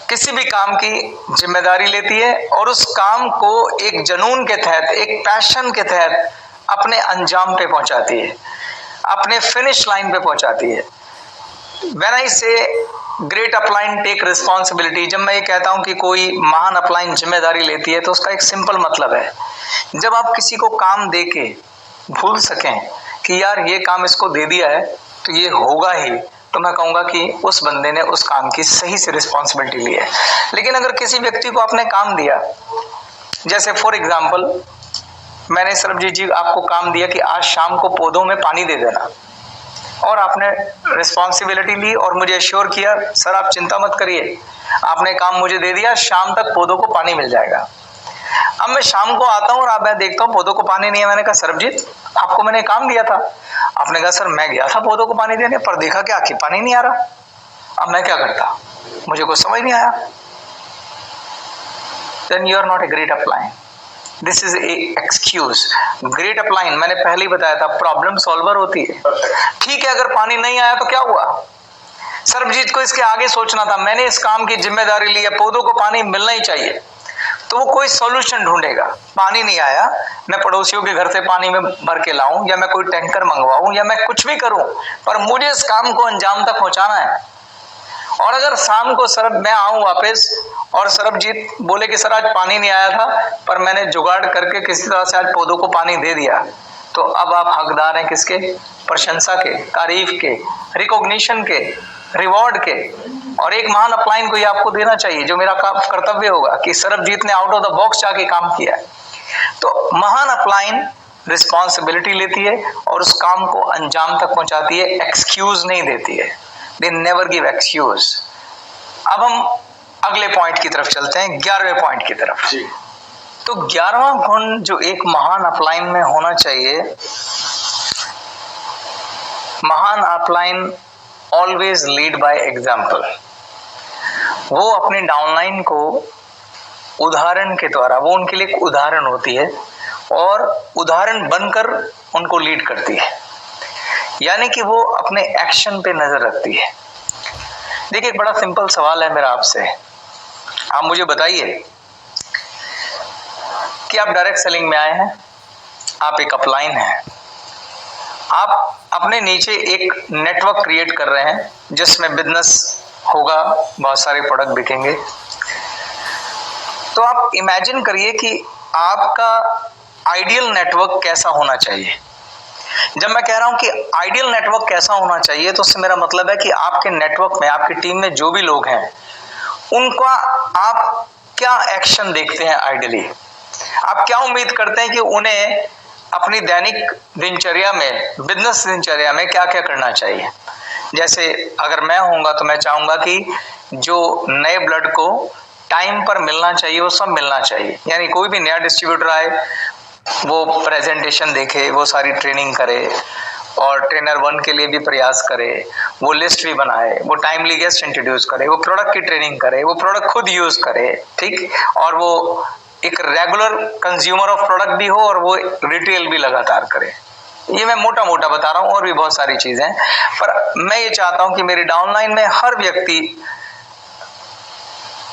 किसी भी काम की जिम्मेदारी लेती है और उस काम को एक जुनून के तहत, एक पैशन के तहत अपने अंजाम पे पहुंचाती है, अपने फिनिश लाइन पे पहुंचाती है। When I say great upline take responsibility, जब मैं ये कहता हूं कि कोई महान अपलाइन जिम्मेदारी लेती है तो उसका एक सिंपल मतलब है, जब आप किसी को काम दे के भूल सकें कि यार ये काम इसको दे दिया है तो ये होगा ही, तो मैं कहूँगा कि उस बंदे ने उस काम की सही से रिस्पॉन्सिबिलिटी ली है। लेकिन अगर किसी व्यक्ति को आपने काम दिया, जैसे फॉर एग्जाम्पल मैंने सरबजीत जी आपको काम दिया कि आज शाम को पौधों में पानी दे देना, और आपने रिस्पॉन्सिबिलिटी ली और मुझे एश्योर किया सर आप चिंता मत करिए, आपने काम मुझे दे दिया, शाम तक पौधों को पानी मिल जाएगा। अब मैं शाम को आता हूँ और अब मैं देखता हूँ पौधों को पानी नहीं है। मैंने कहा सरबजीत आपको मैंने काम दिया था। आपने कहा सर मैं गया था पौधों को पानी देने, पर देखा क्या कि पानी नहीं आ रहा। अब मैं क्या करता, मुझे कुछ समझ नहीं आया। Then you are not a great upline. This is a excuse. Great upline मैंने पहले ही बताया था प्रॉब्लम सॉल्वर होती है। ठीक है, अगर पानी नहीं आया तो क्या हुआ, सरबजीत को इसके आगे सोचना था, मैंने इस काम की जिम्मेदारी ली है, पौधों को पानी मिलना ही चाहिए, तो वो कोई सॉल्यूशन ढूंढेगा। पानी नहीं आया, मैं पड़ोसियों के घर से पानी में भर के लाऊं या मैं कोई टैंकर मंगवाऊं या मैं कुछ भी करूं, पर मुझे इस काम को अंजाम तक पहुंचाना है। और अगर शाम को सरब मैं आऊं वापस और सरबजीत बोले कि सर आज पानी नहीं आया था पर मैंने जुगाड़ करके किसी तरह से आज पौधों को पानी दे दिया, तो अब आप हकदार हैं किसके, प्रशंसा के, तारीफ के, रिकॉग्निशन के, रिवॉर्ड के। और एक महान अपलाइन को ये आपको देना चाहिए, जो मेरा काम कर्तव्य होगा कि सरबजीत ने आउट ऑफ द बॉक्स जाके काम किया है। तो महान अपलाइन रिस्पॉन्सिबिलिटी लेती है और उस काम को अंजाम तक पहुंचाती है, एक्सक्यूज नहीं देती है। They never give excuse. अब हम अगले पॉइंट की तरफ चलते हैं, 11वें पॉइंट की तरफ। तो 11वां गुण जो एक महान अपलाइन में होना चाहिए, महान upline always lead by example. वो अपने डाउनलाइन को उदाहरण के द्वारा, वो उनके लिए एक उदाहरण होती है और उदाहरण बनकर उनको लीड करती है, यानी कि वो अपने एक्शन पे नजर रखती है। देखिए एक बड़ा सिंपल सवाल है मेरा आपसे, आप मुझे बताइए कि आप डायरेक्ट सेलिंग में आए हैं, आप एक अपलाइन हैं, आप अपने नीचे एक नेटवर्क क्रिएट कर रहे हैं जिसमें बिजनेस होगा, बहुत सारे प्रोडक्ट बिकेंगे। तो आप इमेजिन करिए कि आपका आइडियल नेटवर्क कैसा होना चाहिए। जब मैं कह रहा हूं कि आइडियल नेटवर्क कैसा होना चाहिए, तो उससे मेरा मतलब है कि आपके नेटवर्क में, आपकी टीम में जो भी लोग हैं, उनका आप क्या एक्शन देखते हैं। आइडियली आप क्या उम्मीद करते हैं कि उन्हें अपनी दैनिक दिनचर्या में, बिजनेस दिनचर्या में क्या क्या करना चाहिए। जैसे अगर मैं होऊंगा तो मैं चाहूंगा कि जो नए ब्लड को टाइम पर मिलना चाहिए वो सब मिलना चाहिए, यानी कोई भी नया डिस्ट्रीब्यूटर आए वो प्रेजेंटेशन देखे, वो सारी ट्रेनिंग करे और ट्रेनर 1 के लिए भी प्रयास करे, वो लिस्ट भी बनाए, वो टाइमली गेस्ट इंट्रोड्यूस करे, वो प्रोडक्ट की ट्रेनिंग करे, वो प्रोडक्ट खुद यूज करे, ठीक, और वो एक रेगुलर कंज्यूमर ऑफ प्रोडक्ट भी हो और वो रिटेल भी लगातार करे। ये मैं मोटा मोटा बता रहा हूँ, और भी बहुत सारी चीजें हैं, पर मैं ये चाहता हूँ कि मेरी डाउनलाइन में हर व्यक्ति,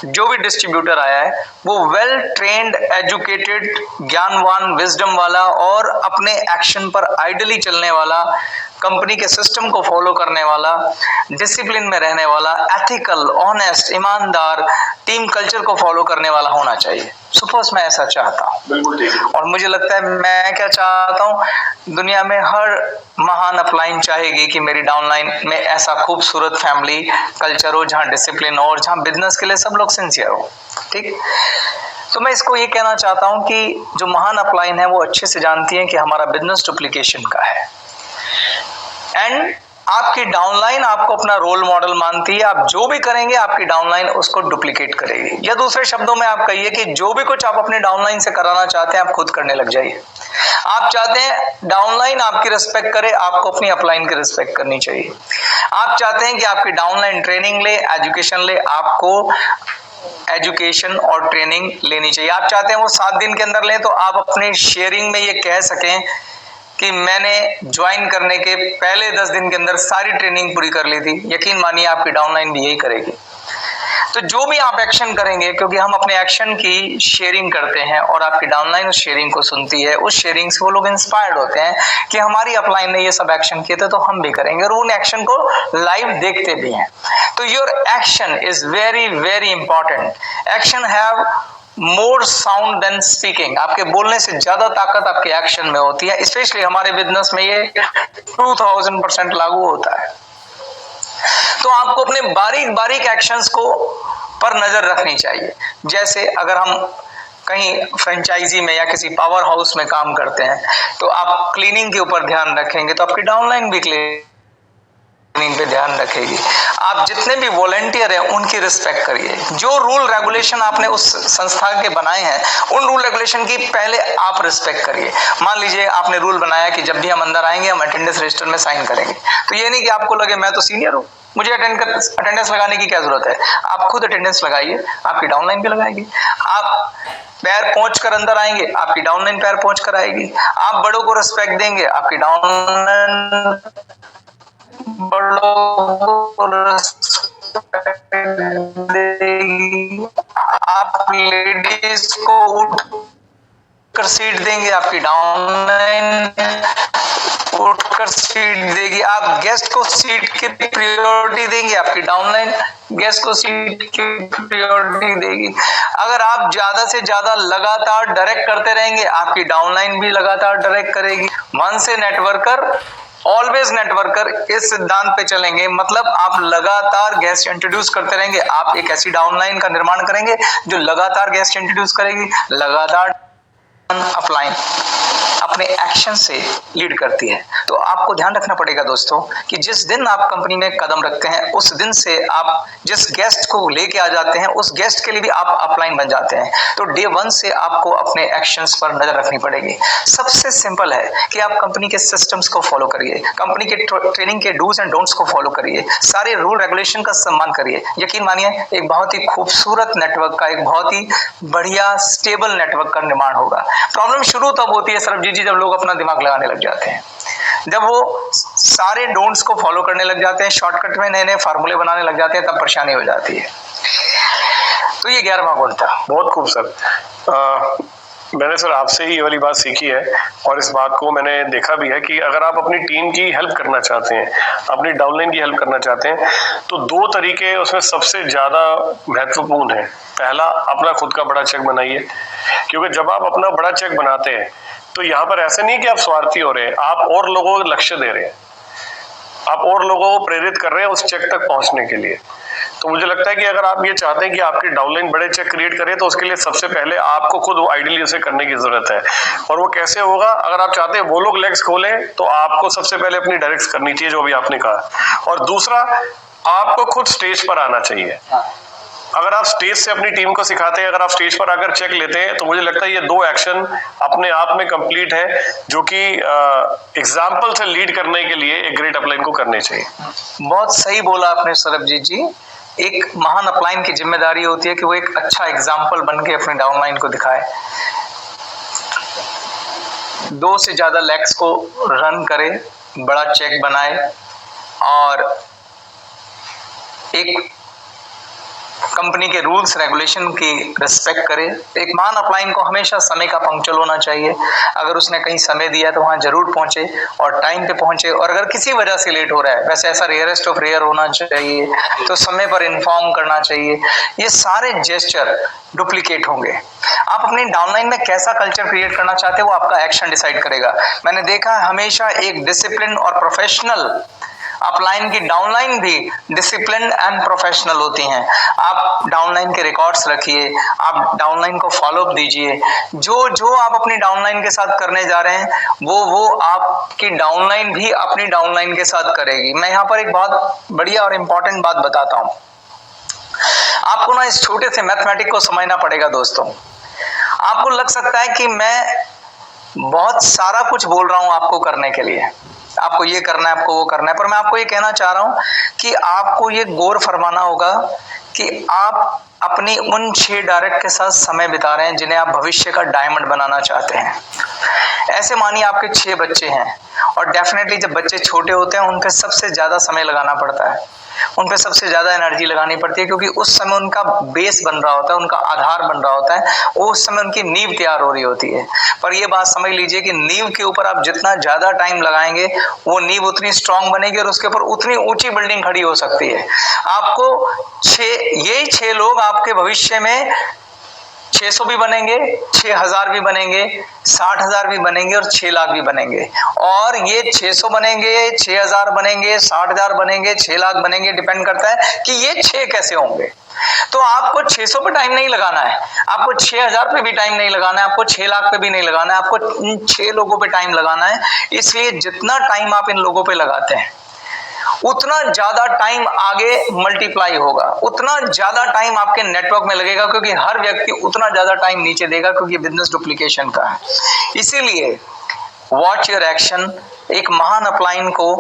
जो भी डिस्ट्रीब्यूटर आया है, वो वेल ट्रेंड, एजुकेटेड, ज्ञानवान, विजडम वाला और अपने एक्शन पर आइडली चलने वाला, कंपनी के सिस्टम को फॉलो करने वाला, डिसिप्लिन में रहने वाला, एथिकल, ऑनेस्ट, ईमानदार, टीम कल्चर को फॉलो करने वाला होना चाहिए। सपोज मैं ऐसा चाहता हूँ, बिल्कुल ठीक है। और मुझे लगता है मैं क्या चाहता हूँ, दुनिया में हर महान अपलाइन चाहेगी कि मेरी डाउनलाइन में ऐसा खूबसूरत फैमिली कल्चर हो, जहाँ डिसिप्लिन हो और जहाँ बिजनेस के लिए सब लोग सिंसियर हो, ठीक। तो मैं इसको ये कहना चाहता हूँ कि जो महान अपलाइन है वो अच्छे से जानती है कि हमारा बिजनेस डुप्लीकेशन का है, एंड आपकी डाउनलाइन आपको अपना रोल मॉडल मानती है। आप जो भी करेंगे आपकी डाउनलाइन उसको डुप्लीकेट करेगी, या दूसरे शब्दों में आप कहिए कि जो भी कुछ आप अपने डाउनलाइन से कराना चाहते हैं आप खुद करने लग जाइए। आप चाहते हैं डाउनलाइन आपकी रिस्पेक्ट करे, आपको अपनी अपलाइन की रिस्पेक्ट करनी चाहिए। आप चाहते हैं कि आपकी डाउनलाइन ट्रेनिंग ले, एजुकेशन ले, आपको एजुकेशन और ट्रेनिंग लेनी चाहिए। आप चाहते हैं वो 7 दिन के अंदर लें तो आप अपने शेयरिंग में ये कह सकें कि मैंने ज्वाइन करने के पहले 10 दिन के अंदर सारी ट्रेनिंग पूरी कर ली थी, यकीन मानिए आपकी डाउनलाइन भी यही करेगी। तो जो भी आप एक्शन करेंगे, क्योंकि हम अपने एक्शन की शेयरिंग करते हैं और आपकी डाउनलाइन उस शेयरिंग को सुनती है, उस शेयरिंग से वो लोग इंस्पायर्ड होते हैं कि हमारी अपलाइन ने ये सब एक्शन किए थे तो हम भी करेंगे, और उन एक्शन को लाइव देखते भी हैं। तो your action is very very important. Action have more sound than speaking. आपके बोलने से ज्यादा ताकत आपके एक्शन में होती है। स्पेशली हमारे बिजनेस में ये 2000% लागू होता है। तो आपको अपने बारीक बारीक एक्शंस को पर नजर रखनी चाहिए। जैसे अगर हम कहीं फ्रेंचाइजी में या किसी पावर हाउस में काम करते हैं तो आप क्लीनिंग के ऊपर ध्यान रखेंगे तो आपकी डाउनलाइन भी क्लीनिंग पे ध्यान रखेगी। आप जितने भी वॉलंटियर हैं उनकी रिस्पेक्ट करिए। जो रूल रेगुलेशन आपने उस संस्था के बनाए हैं उन रूल रेगुलेशन की पहले आप रिस्पेक्ट करिए। मान लीजिए आपने रूल बनाया कि जब भी हम अंदर आएंगे हम अटेंडेंस रजिस्टर में साइन करेंगे, तो ये नहीं कि आपको लगे मैं तो सीनियर हूँ, मुझे अटेंडेंस लगाने की क्या जरूरत है। आप खुद अटेंडेंस लगाइए, आपकी डाउनलाइन भी लगाएगी। आप पैर पहुंच कर अंदर आएंगे, आपकी डाउनलाइन पैर पहुंच कर आएगी। आप बड़ों को रिस्पेक्ट देंगे, आपकी डाउनलाइन बड़ों को रिस्पेक्ट देगी। आप लेडीज को उठ कर सीट देंगे, आपकी डाउनलाइन उठकर सीट देगी। आप गेस्ट को सीट की प्रायोरिटी देंगे, आपकी डाउनलाइन गेस्ट को सीट की प्रायोरिटी देगी। अगर आप ज्यादा से ज्यादा लगातार डायरेक्ट करते रहेंगे, आपकी डाउनलाइन भी लगातार डायरेक्ट करेगी। मन से नेटवर्कर ऑलवेज नेटवर्कर, इस सिद्धांत पे चलेंगे, मतलब आप लगातार गेस्ट इंट्रोड्यूस करते रहेंगे। आप एक ऐसी डाउनलाइन का निर्माण करेंगे जो लगातार गेस्ट इंट्रोड्यूस करेगी, लगातार अपलाइन अपने एक्शन से लीड करती है। तो आपको ध्यान रखना पड़ेगा दोस्तों कि जिस दिन आप कंपनी में कदम रखते हैं उस दिन से आप जिस गेस्ट को लेके आ जाते हैं उस गेस्ट के लिए भी आप अपलाइन बन जाते हैं। तो डे 1 से आपको अपने एक्शंस पर नजर रखनी पड़ेगी। सबसे सिंपल है कि आप कंपनी के सिस्टम्स को फॉलो करिए, कंपनी के ट्रेनिंग के डूज एंड डोंट्स को फॉलो करिए, सारे रूल रेगुलेशन का सम्मान करिए। यकीन मानिए एक बहुत ही खूबसूरत नेटवर्क का, एक बहुत ही बढ़िया स्टेबल नेटवर्क का निर्माण होगा। प्रॉब्लम शुरू तब होती है सरबजीत जी जब लोग अपना दिमाग लगाने लग जाते हैं, जब वो सारे डोंट्स को फॉलो करने लग जाते हैं, शॉर्टकट में नए नए फार्मूले बनाने लग जाते हैं, तब परेशानी हो जाती है। तो ये 11वां गुण था। बहुत खूब सर। मैंने सर आपसे ही ये वाली बात सीखी है और इस बात को मैंने देखा भी है कि अगर आप अपनी टीम की हेल्प करना चाहते हैं, अपनी डाउनलाइन की हेल्प करना चाहते हैं, तो 2 तरीके उसमें सबसे ज़्यादा महत्वपूर्ण है। पहला, अपना खुद का बड़ा चेक बनाइए, क्योंकि जब आप अपना बड़ा चेक बनाते हैं तो यहाँ पर ऐसे नहीं कि आप स्वार्थी हो रहे हैं, आप और लोगों को लक्ष्य दे रहे हैं, आप और लोगों को प्रेरित कर रहे हैं उस चेक तक पहुंचने के लिए। तो मुझे लगता है कि अगर आप ये चाहते हैं कि आपकी डाउनलाइन बड़े चेक क्रिएट करे तो उसके लिए सबसे पहले आपको खुद आइडियली उसे करने की जरूरत है। और वो कैसे होगा? अगर आप चाहते हैं वो लोग लेग्स खोलें तो आपको सबसे पहले अपनी डायरेक्ट करनी चाहिए जो भी आपने कहा। और दूसरा, आपको खुद स्टेज पर आना चाहिए। अगर आप स्टेज से अपनी टीम को सिखाते हैं, अगर आप स्टेज पर आकर चेक लेते हैं, तो मुझे लगता है ये 2 एक्शन अपने आप में कंप्लीट है जो कि एग्जाम्पल से लीड करने के लिए एक ग्रेट अपलाइन को करने चाहिए। बहुत सही बोला आपने सरबजीत जी। एक महान अपलाइन की जिम्मेदारी होती है कि वो एक अच्छा एग्जाम्पल बन के अपने डाउनलाइन को दिखाए, 2 से ज्यादा लेग्स को रन करे, बड़ा चेक बनाए और एक कंपनी के रूल्स रेगुलेशन की रिस्पेक्ट करे। एक महान अपलाइन को हमेशा समय का पंक्चुअल होना चाहिए। अगर उसने कहीं समय दिया तो वहां जरूर पहुंचे और टाइम पे पहुंचे, और अगर किसी वजह से लेट हो रहा है, वैसे ऐसा रेयरेस्ट ऑफ रेयर होना चाहिए, तो समय पर इन्फॉर्म करना चाहिए। ये सारे जेस्चर डुप्लीकेट होंगे। आप अपनी डाउनलाइन में कैसा कल्चर क्रिएट करना चाहते हैं वो आपका एक्शन डिसाइड करेगा। मैंने देखा हमेशा एक डिसिप्लिन और प्रोफेशनल अपलाइन की डाउनलाइन भी डिसिप्लिन एंड प्रोफेशनल होती हैं। आप डाउनलाइन के रिकॉर्ड्स रखिए, आप डाउनलाइन को फॉलो अप दीजिए। जो आप अपनी डाउनलाइन के साथ करने जा रहे हैं वो आपकी डाउनलाइन भी अपनी डाउनलाइन के साथ करेगी। मैं यहाँ पर एक बहुत बढ़िया और इंपॉर्टेंट बात बताता हूँ। आपको ना इस छोटे से मैथमेटिक को समझना पड़ेगा दोस्तों। आपको लग सकता है कि मैं बहुत सारा कुछ बोल रहा हूँ आपको करने के लिए, आपको ये करना है, आपको वो करना है, पर मैं आपको ये कहना चाह रहा हूं कि आपको ये गौर फरमाना होगा कि आप अपनी उन 6 डायरेक्ट के साथ समय बिता रहे हैं जिन्हें आप भविष्य का डायमंड बनाना चाहते हैं। ऐसे मानिए आपके 6 बच्चे हैं और डेफिनेटली जब बच्चे छोटे होते हैं उन पे सबसे ज़्यादा समय लगाना पड़ता है, उन पे सबसे ज़्यादा एनर्जी लगानी पड़ती है, क्योंकि उस समय उनका बेस बन रहा होता है, उनका आधार बन रहा होता है, उस समय उनकी नींव तैयार हो रही होती है। पर ये बात समझ लीजिए कि नींव के ऊपर आप जितना ज़्यादा टाइम लगाएंगे वो नींव उतनी स्ट्रांग बनेगी और उसके ऊपर उतनी ऊंची बिल्डिंग खड़ी हो सकती है। आपको यही 6 लोग आपके भविष्य में 600 भी बनेंगे, 6000 भी बनेंगे, 60,000 भी बनेंगे और 6 लाख भी बनेंगे। और ये 600 बनेंगे, 6000 बनेंगे, 60,000 बनेंगे, 6 लाख बनेंगे, डिपेंड करता है कि ये 6 कैसे होंगे। तो आपको 600 पे टाइम नहीं लगाना है, आपको 6000 पे भी टाइम नहीं लगाना है, आपको 6 लाख पे भी नहीं लगाना है, आपको इन 6 लोगों पे टाइम लगाना है। इसलिए जितना टाइम आप इन लोगों पे लगाते हैं उतना ज्यादा टाइम आगे मल्टीप्लाई होगा, उतना ज्यादा टाइम आपके नेटवर्क में लगेगा, क्योंकि हर व्यक्ति उतना ज्यादा टाइम नीचे देगा, क्योंकि बिजनेस डुप्लीकेशन का है। इसीलिए वॉच योर एक्शन। एक महान अपलाइन को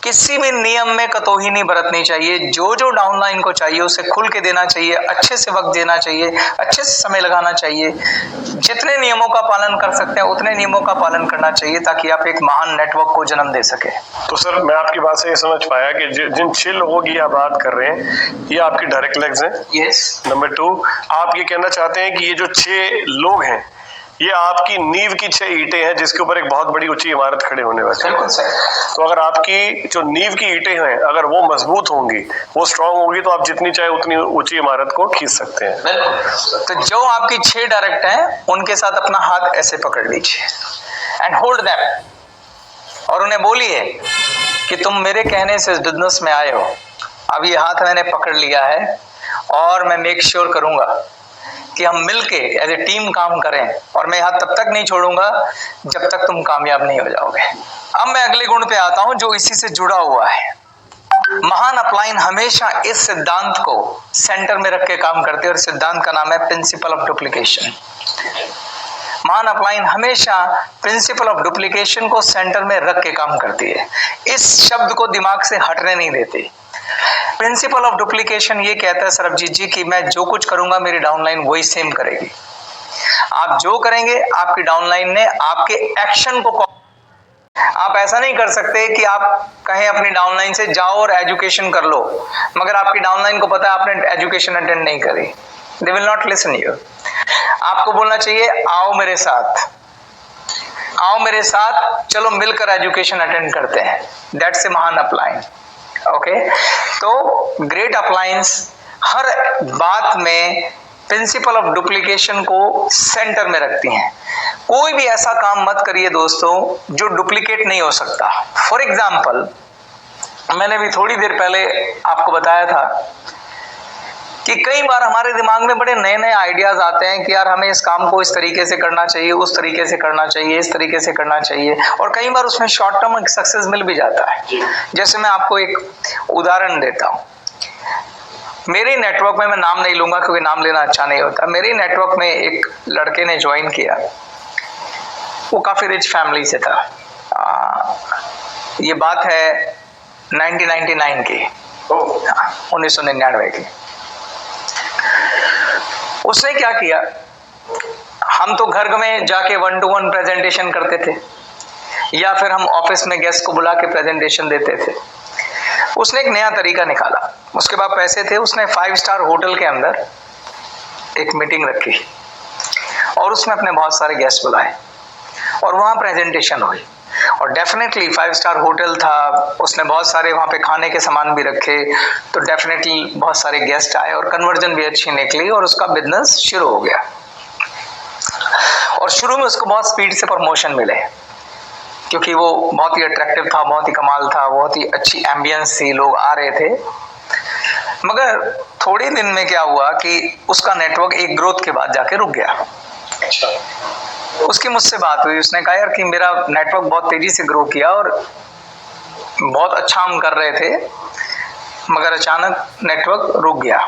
किसी भी नियम में कतोही नहीं बरतनी चाहिए। जो डाउनलाइन को चाहिए उसे खुल के देना चाहिए, अच्छे से वक्त देना चाहिए, अच्छे से समय लगाना चाहिए। जितने नियमों का पालन कर सकते हैं उतने नियमों का पालन करना चाहिए, ताकि आप एक महान नेटवर्क को जन्म दे सके। तो सर मैं आपकी बात से ये समझ पाया कि जिन 6 लोगों की आप बात कर रहे हैं ये आपकी डायरेक्ट लेग्स हैं। यस। नंबर 2, आप ये कहना चाहते हैं कि ये जो 6 लोग हैं ये आपकी नींव की 6 ईंटें हैं जिसके ऊपर एक बहुत बड़ी ऊंची इमारत खड़े होने वाली है। बिल्कुल सही। तो अगर आपकी जो नींव की ईंटें हैं अगर वो मजबूत होंगी, वो स्ट्रांग होगी, तो आप जितनी चाहे उतनी ऊंची इमारत को खींच सकते हैं। बिल्कुल। तो जो आपकी 6 डायरेक्ट हैं उनके साथ अपना हाथ ऐसे पकड़ लीजिए एंड होल्ड देम और उन्हें बोलिए कि तुम मेरे कहने से इस बिजनेस में आए हो। अब ये हाथ मैंने पकड़ लिया है और मैं मेक श्योर करूंगा कि हम मिलके एज ए टीम काम करें, और मैं हाथ तब तक नहीं छोड़ूंगा जब तक तुम कामयाब नहीं हो जाओगे। अब मैं अगले गुण पे आता हूं जो इसी से जुड़ा हुआ है। महान अपलाइन हमेशा इस सिद्धांत को सेंटर में रख के काम करते हैं और सिद्धांत का नाम है प्रिंसिपल ऑफ डुप्लीकेशन। महान अपलाइन हमेशा प्रिंसिपल ऑफ डुप्लीकेशन को सेंटर में रख के काम करती है, इस शब्द को दिमाग से हटने नहीं देती। प्रिंसिपल ऑफ डुप्लीकेशन ये कहता है सरबजीत जी कि मैं जो कुछ करूंगा मेरी डाउनलाइन वही सेम करेगी। आप जो करेंगे आपकी डाउनलाइन ने आपके एक्शन को आप ऐसा नहीं कर सकते कि आप कहें अपनी डाउनलाइन से जाओ और एजुकेशन कर लो, मगर आपकी डाउनलाइन को पता है आपने एजुकेशन अटेंड नहीं करी। They will not listen you. आपको बोलना चाहिए आओ मेरे साथ, आओ मेरे साथ, चलो मिलकर एजुकेशन अटेंड करते हैं। दैट्स ए महान अपलाइन। ओके, तो ग्रेट अपलाइंस हर बात में प्रिंसिपल ऑफ डुप्लीकेशन को सेंटर में रखती हैं। कोई भी ऐसा काम मत करिए दोस्तों जो डुप्लीकेट नहीं हो सकता। फॉर एग्जाम्पल, मैंने भी थोड़ी देर पहले आपको बताया था कि कई बार हमारे दिमाग में बड़े नए नए आइडियाज आते हैं कि यार हमें इस काम को इस तरीके से करना चाहिए, उस तरीके से करना चाहिए, इस तरीके से करना चाहिए, और कई बार उसमें शॉर्ट टर्म सक्सेस मिल भी जाता है। जैसे मैं आपको एक उदाहरण देता हूँ। मेरे नेटवर्क में, मैं नाम नहीं लूंगा क्योंकि नाम लेना अच्छा नहीं होता, मेरे नेटवर्क में एक लड़के ने ज्वाइन किया। वो काफी रिच फैमिली से था। ये बात है 1999 की, 1999 की। उसने क्या किया, हम तो घर में जाके 1-to-1 प्रेजेंटेशन करते थे या फिर हम ऑफिस में गेस्ट को बुला के प्रेजेंटेशन देते थे। उसने एक नया तरीका निकाला। उसके बाद पैसे थे, उसने 5 स्टार होटल के अंदर एक मीटिंग रखी और उसमें अपने बहुत सारे गेस्ट बुलाए और वहाँ प्रेजेंटेशन हुई। और डेफिनेटली 5 स्टार होटल था, उसने बहुत सारे वहाँ पे खाने के सामान भी रखे, तो डेफिनेटली बहुत सारे गेस्ट आए और कन्वर्जन भी अच्छी निकली और उसका बिजनेस शुरू हो गया। और शुरू में उसको बहुत स्पीड से प्रमोशन मिले क्योंकि वो बहुत ही अट्रैक्टिव था, बहुत ही कमाल था, बहुत ही अच्छी एम्बियंस थी, लोग आ रहे थे। मगर थोड़े दिन में क्या हुआ कि उसका नेटवर्क एक ग्रोथ के बाद जाके रुक गया। उसकी मुझसे बात हुई, उसने कहा यार कि मेरा नेटवर्क बहुत तेजी से ग्रो किया और बहुत अच्छा हम कर रहे थे, मगर अचानक नेटवर्क रुक गया।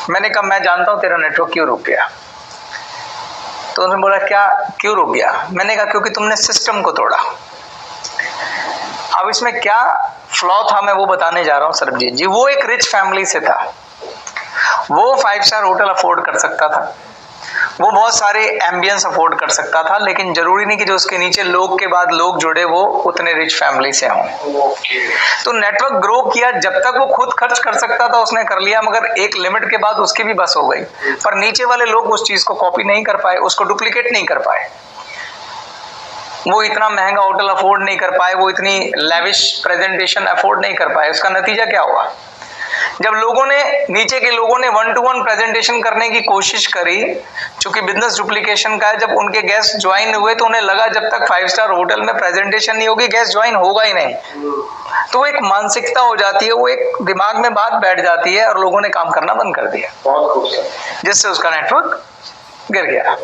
मैंने कहा मैं जानता हूँ तेरा नेटवर्क क्यों रुक गया। तो उन्होंने बोला क्या, क्यों रुक गया? मैंने कहा क्योंकि तुमने सिस्टम को तोड़ा। अब इसमें क्या फ्लॉ था मैं वो बताने जा रहा हूँ सरबजीत जी। वो एक रिच फैमिली से था, वो 5 स्टार होटल अफोर्ड कर सकता था, वो बहुत सारे एम्बियंस अफोर्ड कर सकता था, लेकिन जरूरी नहीं कि जो उसके नीचे लोग के बाद लोग जुड़े वो उतने रिच फैमिली से हों। तो नेटवर्क ग्रो किया, जब तक वो खुद खर्च कर सकता था उसने कर लिया, मगर एक लिमिट के बाद उसकी भी बस हो गई। पर नीचे वाले लोग उस चीज को कॉपी नहीं कर पाए, उसको डुप्लीकेट नहीं कर पाए, वो इतना महंगा होटल अफोर्ड नहीं कर पाए, वो इतनी लेविश प्रेजेंटेशन अफोर्ड नहीं कर पाए। उसका नतीजा क्या हुआ? जब लोगों ने, नीचे के लोगों ने 1-to-1 प्रेजेंटेशन करने की कोशिश करी, क्योंकि बिजनेस डुप्लीकेशन का है, जब उनके गेस्ट ज्वाइन हुए तो उन्हें लगा जब तक 5 स्टार होटल में प्रेजेंटेशन नहीं होगी गेस्ट ज्वाइन होगा ही नहीं। तो वो एक मानसिकता हो जाती है, वो एक दिमाग में बात बैठ जाती है और लोगों ने काम करना बंद कर दिया, जिससे उसका नेटवर्क गिर गया।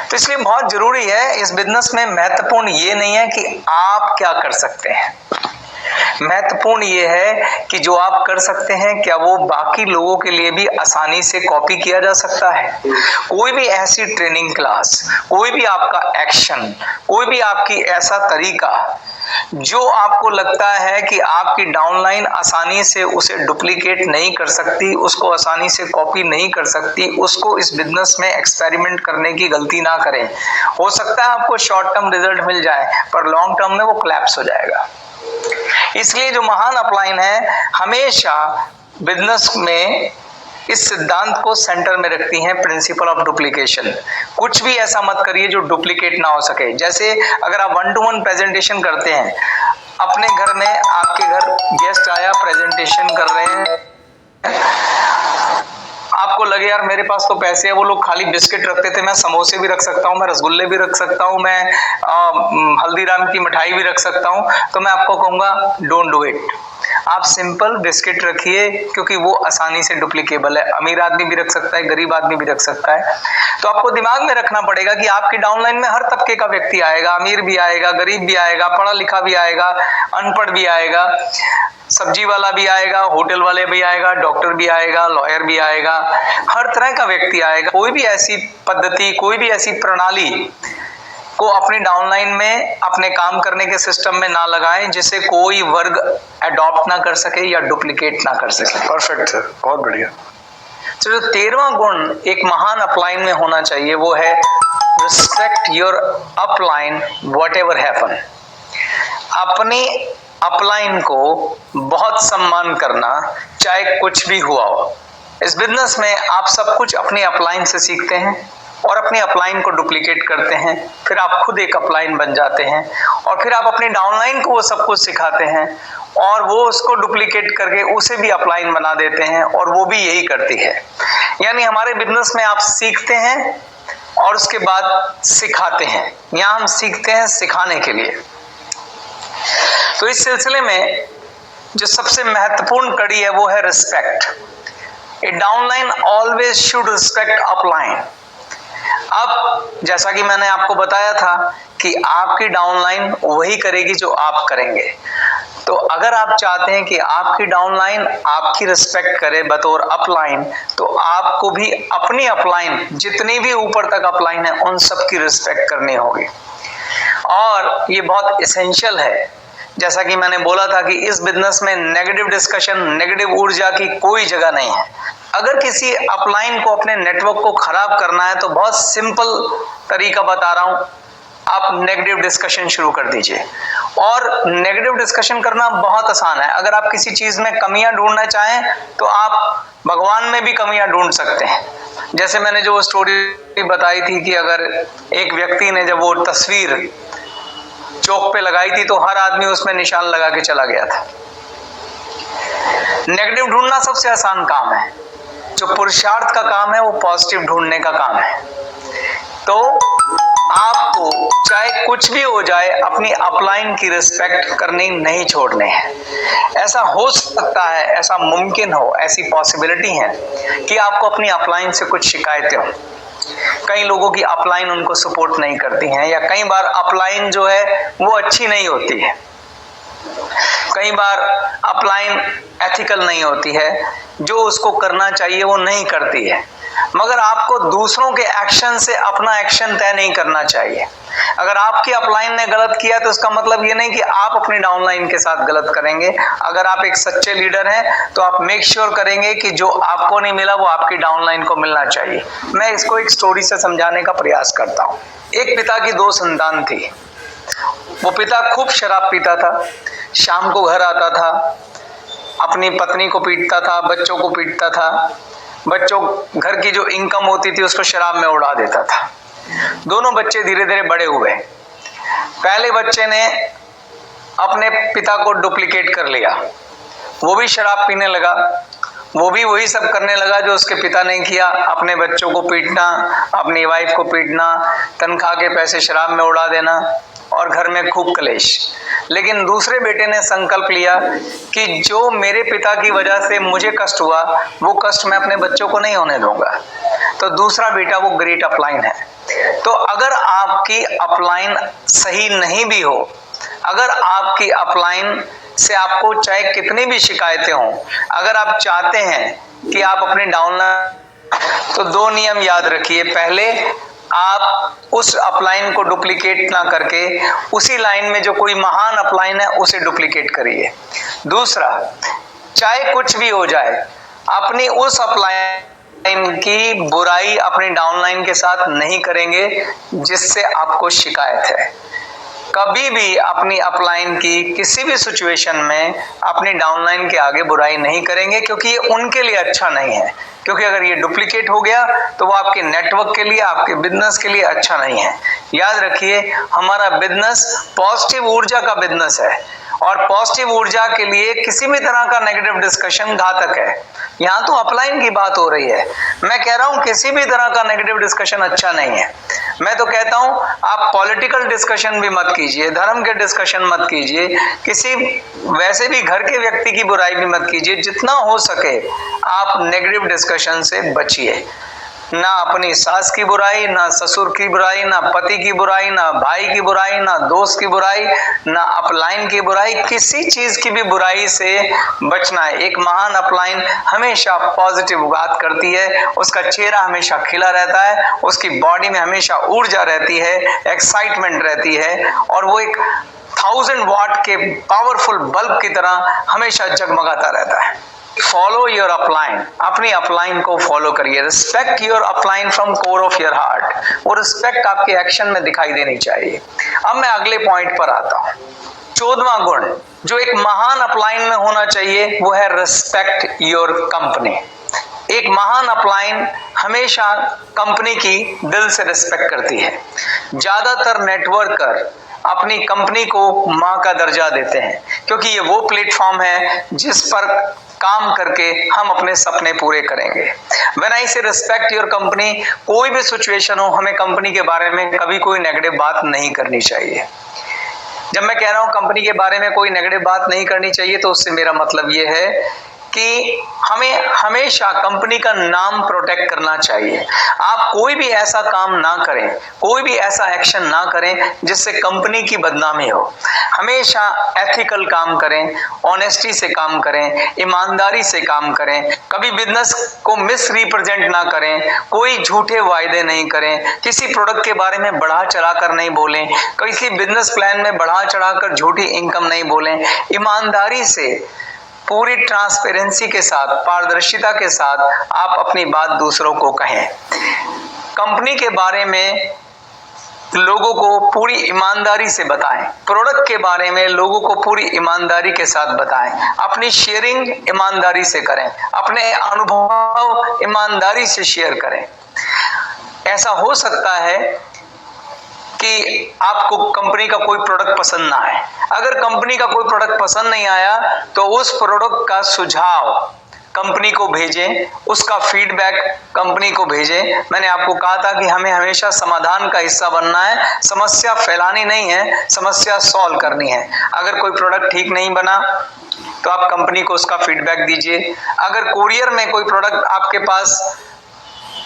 तो इसलिए बहुत जरूरी है इस बिजनेस में, महत्वपूर्ण ये नहीं है कि आप क्या कर सकते हैं, महत्वपूर्ण ये है कि जो आप कर सकते हैं क्या वो बाकी लोगों के लिए भी आसानी से कॉपी किया जा सकता है। कोई भी ऐसी ट्रेनिंग क्लास, कोई भी आपका एक्शन, कोई भी आपकी ऐसा तरीका जो आपको लगता है कि आपकी डाउनलाइन आसानी से उसे डुप्लीकेट नहीं कर सकती, उसको आसानी से कॉपी नहीं कर सकती, उसको इस बिजनेस में एक्सपेरिमेंट करने की गलती ना करें। हो सकता है आपको शॉर्ट टर्म रिजल्ट मिल जाए, पर लॉन्ग टर्म में वो कोलैप्स हो जाएगा। इसलिए जो महान अपलाइन है हमेशा बिजनेस में इस सिद्धांत को सेंटर में रखती हैं, प्रिंसिपल ऑफ डुप्लीकेशन। कुछ भी ऐसा मत करिए जो डुप्लीकेट ना हो सके। जैसे अगर आप 1-to-1 प्रेजेंटेशन करते हैं, अपने घर में आपके घर गेस्ट आया, प्रेजेंटेशन कर रहे हैं, आपको लगे यार मेरे पास तो पैसे है, वो लोग खाली बिस्किट रखते थे, मैं समोसे भी रख सकता हूँ, मैं रसगुल्ले भी रख सकता हूँ, मैं हल्दीराम की मिठाई भी रख सकता हूँ, तो मैं आपको कहूँगा डोंट डू इट। आप सिंपल बिस्किट रखिए, क्योंकि वो आसानी से डुप्लीकेबल है। अमीर आदमी भी रख सकता है, गरीब आदमी भी रख सकता है। तो आपको दिमाग में रखना पड़ेगा कि आपकी डाउनलाइन में हर तबके का व्यक्ति आएगा, अमीर भी आएगा, गरीब भी आएगा, पढ़ा लिखा भी आएगा, अनपढ़ भी आएगा, सब्जी वाला भी आएगा, होटल वाले भी आएगा, डॉक्टर भी आएगा, लॉयर भी आएगा, हर तरह का व्यक्ति आएगा। कोई भी ऐसी पद्धति, कोई भी ऐसी प्रणाली को अपनी डाउनलाइन में अपने काम करने के सिस्टम में ना लगाएं जिसे कोई वर्ग अडॉप्ट ना कर सके या डुप्लीकेट ना कर सके। परफेक्ट है, बहुत बढ़िया। तो जो 13वां गुण एक महान अपलाइन में होना चाहिए वो है respect your upline what ever happen. अपनी अपलाइन को बहुत सम्मान करना, चाहे कुछ भी हुआ हो। इस बिजनेस में आप सब कुछ अपनी अपलाइन से सीखते हैं और अपनी अपलाइन को डुप्लीकेट करते हैं, फिर आप खुद एक अपलाइन बन जाते हैं और फिर आप अपनी डाउनलाइन को वो सब कुछ सिखाते हैं और वो उसको डुप्लीकेट करके उसे भी अपलाइन बना देते हैं और वो भी यही करती है। यानी हमारे बिजनेस में आप सीखते हैं और उसके बाद सिखाते हैं। यहाँ हम सीखते हैं सिखाने के लिए। तो इस सिलसिले में जो सबसे महत्वपूर्ण कड़ी है वो है respect. A downline always should respect upline. अब जैसा कि मैंने आपको बताया था कि आपकी डाउनलाइन वही करेगी जो आप करेंगे। तो अगर आप चाहते हैं कि आपकी डाउनलाइन आपकी रिस्पेक्ट करे बतौर अपलाइन, तो आपको भी अपनी अपलाइन, जितनी भी ऊपर तक अपलाइन है, उन सब की रिस्पेक्ट करनी होगी। और ये बहुत एसेंशियल है। जैसा कि मैंने बोला था कि इस बिजनेस में नेगेटिव डिस्कशन, नेगेटिव ऊर्जा की कोई जगह नहीं है। अगर किसी अपलाइन को, अपने नेटवर्क को खराब करना है तो बहुत सिंपल तरीका बता रहा हूं, आप नेगेटिव डिस्कशन शुरू कर दीजिए। और नेगेटिव डिस्कशन करना बहुत आसान है। अगर आप किसी चीज में कमियां ढूंढना चाहें तो आप भगवान में भी कमियां ढूंढ सकते हैं। जैसे मैंने जो स्टोरी बताई थी कि अगर एक व्यक्ति ने जब वो तस्वीर चौक पे लगाई थी तो हर आदमी उसमें निशान लगा के चला गया था। नेगेटिव ढूंढना सबसे आसान काम है। जो पुरुषार्थ का काम है वो पॉजिटिव ढूंढने का काम है। तो आपको चाहे कुछ भी हो जाए अपनी अपलाइन की रिस्पेक्ट करनी नहीं छोड़नी है। ऐसा हो सकता है, ऐसा मुमकिन हो, ऐसी पॉसिबिलिटी है कि आपको अपनी अपलाइन से कुछ शिकायतें हो। कई लोगों की अपलाइन उनको सपोर्ट नहीं करती हैं, या कई बार अपलाइन जो है वो अच्छी नहीं होती है, कई बार अपलाइन एथिकल नहीं होती है, जो उसको करना चाहिए वो नहीं करती है। मगर आपको दूसरों के एक्शन से अपना एक्शन तय नहीं करना चाहिए। अगर आपकी अपलाइन ने गलत किया तो इसका मतलब ये नहीं कि आप अपनी डाउनलाइन के साथ गलत करेंगे। अगर आप एक सच्चे लीडर हैं तो आप मेक श्योर करेंगे कि जो आपको नहीं मिला वो आपकी डाउनलाइन को मिलना चाहिए। मैं इसको एक स्टोरी से समझाने का प्रयास करता हूँ। एक पिता की 2 संतान थी। वो पिता खूब शराब पीता था, शाम को घर आता था, अपनी पत्नी को पीटता था, बच्चों को पीटता था, बच्चों घर की जो इनकम होती थी उसको शराब में उड़ा देता था। दोनों बच्चे धीरे धीरे बड़े हुए। पहले बच्चे ने अपने पिता को डुप्लीकेट कर लिया, वो भी शराब पीने लगा, वो भी वही सब करने लगा जो उसके पिता ने किया, अपने बच्चों को पीटना, अपनी वाइफ को पीटना, तनख्वाह के पैसे शराब में उड़ा देना और घर में खूब कलेश। लेकिन दूसरे बेटे ने संकल्प लिया कि जो मेरे पिता की वजह से मुझे कष्ट हुआ वो कष्ट मैं अपने बच्चों को नहीं होने दूंगा। तो दूसरा बेटा वो ग्रेट अपलाइन है। तो अगर आपकी अपलाइन सही नहीं भी हो, अगर आपकी अपलाइन से आपको चाहे कितनी भी शिकायतें हों, अगर आप चाहते हैं कि आप अपने डाउनलाइन, तो 2 नियम याद रखिए। पहले, आप उस अपलाइन को डुप्लीकेट ना करके उसी लाइन में जो कोई महान अपलाइन है उसे डुप्लीकेट करिए। दूसरा, चाहे कुछ भी हो जाए, अपनी उस अपलाइन की बुराई अपनी डाउनलाइन के साथ नहीं करेंगे जिससे आपको शिकायत है। कभी भी अपनी अपलाइन की किसी भी सिचुएशन में अपनी डाउनलाइन के आगे बुराई नहीं करेंगे, क्योंकि ये उनके लिए अच्छा नहीं है। क्योंकि अगर ये डुप्लीकेट हो गया तो वो आपके नेटवर्क के लिए, आपके बिजनेस के लिए अच्छा नहीं है। याद रखिए, हमारा बिजनेस पॉजिटिव ऊर्जा का बिजनेस है और पॉजिटिव ऊर्जा के लिए किसी भी तरह का नेगेटिव डिस्कशन घातक है। यहाँ तो अपलाइन की बात हो रही है। मैं कह रहा हूँ किसी भी तरह का नेगेटिव डिस्कशन अच्छा नहीं है। मैं तो कहता हूँ आप पॉलिटिकल डिस्कशन भी मत कीजिए, धर्म के डिस्कशन मत कीजिए, किसी वैसे भी घर के व्यक्ति की बुराई भी मत कीजिए। जितना हो सके आप नेगेटिव डिस्कशन से बचिए। ना अपनी सास की बुराई, ना ससुर की बुराई, ना पति की बुराई, ना भाई की बुराई, ना दोस्त की बुराई, ना अपलाइन की बुराई, किसी चीज की भी बुराई से बचना है। एक महान अपलाइन हमेशा पॉजिटिव बात करती है, उसका चेहरा हमेशा खिला रहता है, उसकी बॉडी में हमेशा ऊर्जा रहती है, एक्साइटमेंट रहती है और वो एक 1000 वाट के पावरफुल बल्ब की तरह हमेशा जगमगाता रहता है। फॉलो योर अपलाइन, अपनी अपलाइन को फॉलो करिए। Respect your upline from core of your heart. वो रिस्पेक्ट आपके एक्शन में दिखाई देनी चाहिए। अब मैं अगले पॉइंट पर आता हूं। 14वां गुण जो एक महान अपलाइन में होना चाहिए वो है रिस्पेक्ट योर कंपनी। एक महान अपलाइन हमेशा कंपनी की दिल से रिस्पेक्ट करती है। ज्यादातर नेटवर्कर अपनी कंपनी को मां का दर्जा देते हैं, क्योंकि ये वो प्लेटफॉर्म है जिस पर काम करके हम अपने सपने पूरे करेंगे। व्हेन आई से रिस्पेक्ट योर कंपनी, कोई भी सिचुएशन हो, हमें कंपनी के बारे में कभी कोई नेगेटिव बात नहीं करनी चाहिए। जब मैं कह रहा हूं कंपनी के बारे में कोई नेगेटिव बात नहीं करनी चाहिए, तो उससे मेरा मतलब ये है कि हमें हमेशा कंपनी का नाम प्रोटेक्ट करना चाहिए। आप कोई भी ऐसा काम ना करें, कोई भी ऐसा एक्शन ना करें जिससे कंपनी की बदनामी हो। हमेशा एथिकल काम करें, ऑनेस्टी से काम करें, ईमानदारी से काम करें, कभी बिजनेस को मिस रिप्रेजेंट ना करें, कोई झूठे वायदे नहीं करें, किसी प्रोडक्ट के बारे में बढ़ा चढ़ाकर नहीं बोलें, किसी बिजनेस प्लान में बढ़ा चढ़ाकर झूठी इनकम नहीं बोलें। ईमानदारी से, पूरी ट्रांसपेरेंसी के साथ, पारदर्शिता के साथ आप अपनी बात दूसरों को कहें। कंपनी के बारे में लोगों को पूरी ईमानदारी से बताएं, प्रोडक्ट के बारे में लोगों को पूरी ईमानदारी के साथ बताएं, अपनी शेयरिंग ईमानदारी से करें, अपने अनुभव ईमानदारी से शेयर करें। ऐसा हो सकता है कि आपको कंपनी का कोई प्रोडक्ट पसंद ना आए। अगर कंपनी का कोई प्रोडक्ट पसंद नहीं आया तो उस प्रोडक्ट का सुझाव कंपनी को भेजें, उसका फीडबैक कंपनी को भेजें। मैंने आपको कहा था कि हमें हमेशा समाधान का हिस्सा बनना है, समस्या फैलानी नहीं है, समस्या सॉल्व करनी है। अगर कोई प्रोडक्ट ठीक नहीं बना तो आप कंपनी को उसका फीडबैक दीजिए। अगर कोरियर में कोई प्रोडक्ट आपके पास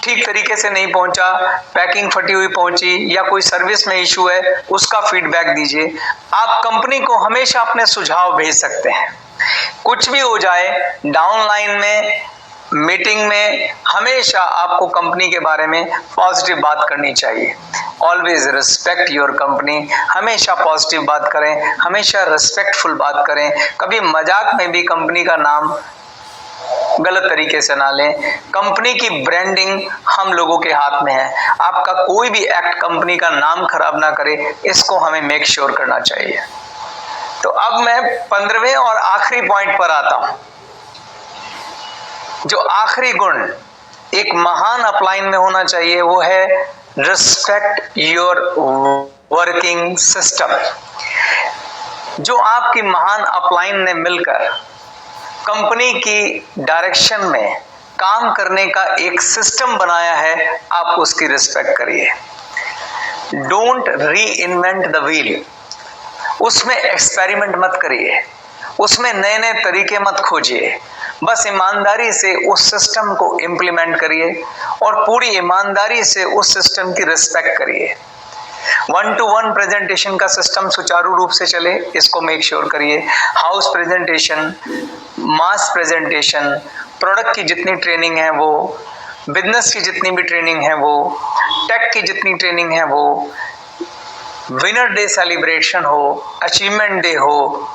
ठीक तरीके से नहीं पहुंचा, पैकिंग फटी हुई पहुंची या कोई सर्विस में इशू है, उसका फीडबैक दीजिए। आप कंपनी को हमेशा अपने सुझाव भेज सकते हैं। कुछ भी हो जाए, डाउनलाइन में मीटिंग में हमेशा आपको कंपनी के बारे में पॉजिटिव बात करनी चाहिए। ऑलवेज रिस्पेक्ट योर कंपनी, हमेशा पॉजिटिव बात करें, हमेशा रिस्पेक्टफुल बात करें। कभी मजाक में भी कंपनी का नाम गलत तरीके से ना लें। कंपनी की ब्रांडिंग हम लोगों के हाथ में है। आपका कोई भी एक्ट कंपनी का नाम खराब ना करे, इसको हमें मेक श्योर करना चाहिए। तो अब मैं 15वें और आखिरी पॉइंट पर आता हूं। जो आखिरी गुण एक महान अपलाइन में होना चाहिए वो है रिस्पेक्ट योर वर्किंग सिस्टम। जो आपकी महान अपलाइन ने मिलकर कंपनी की डायरेक्शन में काम करने का एक सिस्टम बनाया है, आप उसकी रिस्पेक्ट करिए। डोंट री इन्वेंट द व्हील, उसमें एक्सपेरिमेंट मत करिए, उसमें नए नए तरीके मत खोजिए। बस ईमानदारी से उस सिस्टम को इम्प्लीमेंट करिए और पूरी ईमानदारी से उस सिस्टम की रिस्पेक्ट करिए। 1-to-1 प्रेजेंटेशन का सिस्टम सुचारू रूप से चले, इसको मेक श्योर करिए। हाउस प्रेजेंटेशन, मास प्रेजेंटेशन, प्रोडक्ट की जितनी ट्रेनिंग है वो, बिजनेस की जितनी भी ट्रेनिंग है वो, टेक की जितनी ट्रेनिंग है वो, विनर डे सेलिब्रेशन हो, अचीवमेंट डे हो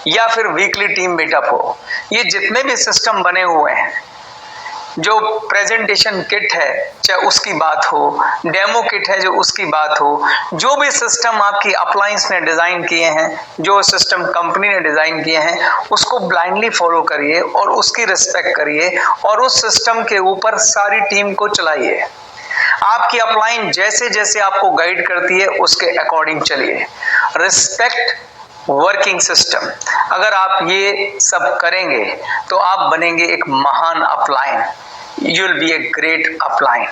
या फिर वीकली टीम मीटअप हो, ये जितने भी सिस्टम बने हुए हैं, जो प्रेजेंटेशन किट है चाहे उसकी बात हो, डेमो किट है जो उसकी बात हो, जो भी सिस्टम आपकी अपलायंस ने डिजाइन किए हैं, जो सिस्टम कंपनी ने डिजाइन किए हैं, उसको ब्लाइंडली फॉलो करिए और उसकी रिस्पेक्ट करिए और उस सिस्टम के ऊपर सारी टीम को चलाइए। आपकी अपलाइन जैसे जैसे आपको गाइड करती है उसके अकॉर्डिंग चलिए। रिस्पेक्ट वर्किंग सिस्टम, अगर आप ये सब करेंगे तो आप बनेंगे एक महान upline. You will be a great upline.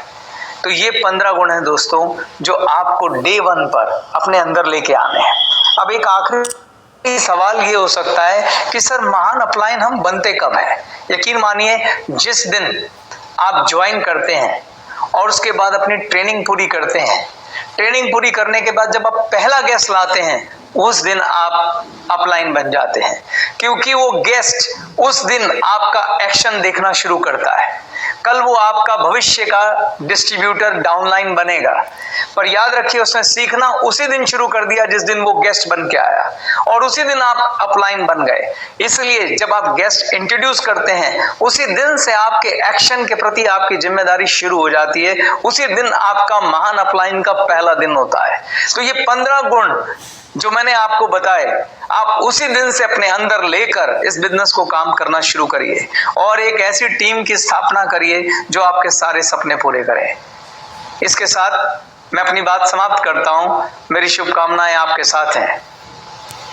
तो ये 15 गुण हैं दोस्तों, जो आपको डे 1 पर अपने अंदर लेके आने हैं। अब एक आखिरी सवाल ये हो सकता है कि सर महान अपलाइन हम बनते कब हैं? यकीन मानिए, जिस दिन आप ज्वाइन करते हैं और उसके बाद अपनी ट्रेनिंग पूरी करते हैं, ट्रेनिंग पूरी करने के बाद जब आप पहला गेस्ट लाते हैं, उस दिन आप अपलाइन बन जाते हैं, क्योंकि वो गेस्ट उस दिन आपका एक्शन देखना शुरू करता है। कल वो आपका भविष्य का डिस्ट्रीब्यूटर डाउनलाइन बनेगा, पर याद रखिए उसने सीखना उसी दिन शुरू कर दिया जिस दिन वो गेस्ट बन के आया, और उसी दिन आप अपलाइन बन गए। इसलिए जब आप गेस्ट इंट्रोड्यूस करते हैं, उसी दिन से आपके एक्शन के प्रति आपकी जिम्मेदारी शुरू हो जाती है। उसी दिन आपका महान अपलाइन का पहला दिन होता है। तो ये 15 गुण जो मैंने आपको बताए, आप उसी दिन से अपने अंदर लेकर इस बिजनेस को काम करना शुरू करिए और एक ऐसी टीम की स्थापना करिए जो आपके सारे सपने पूरे करे। इसके साथ मैं अपनी बात समाप्त करता हूं। मेरी शुभकामनाएं आपके साथ हैं।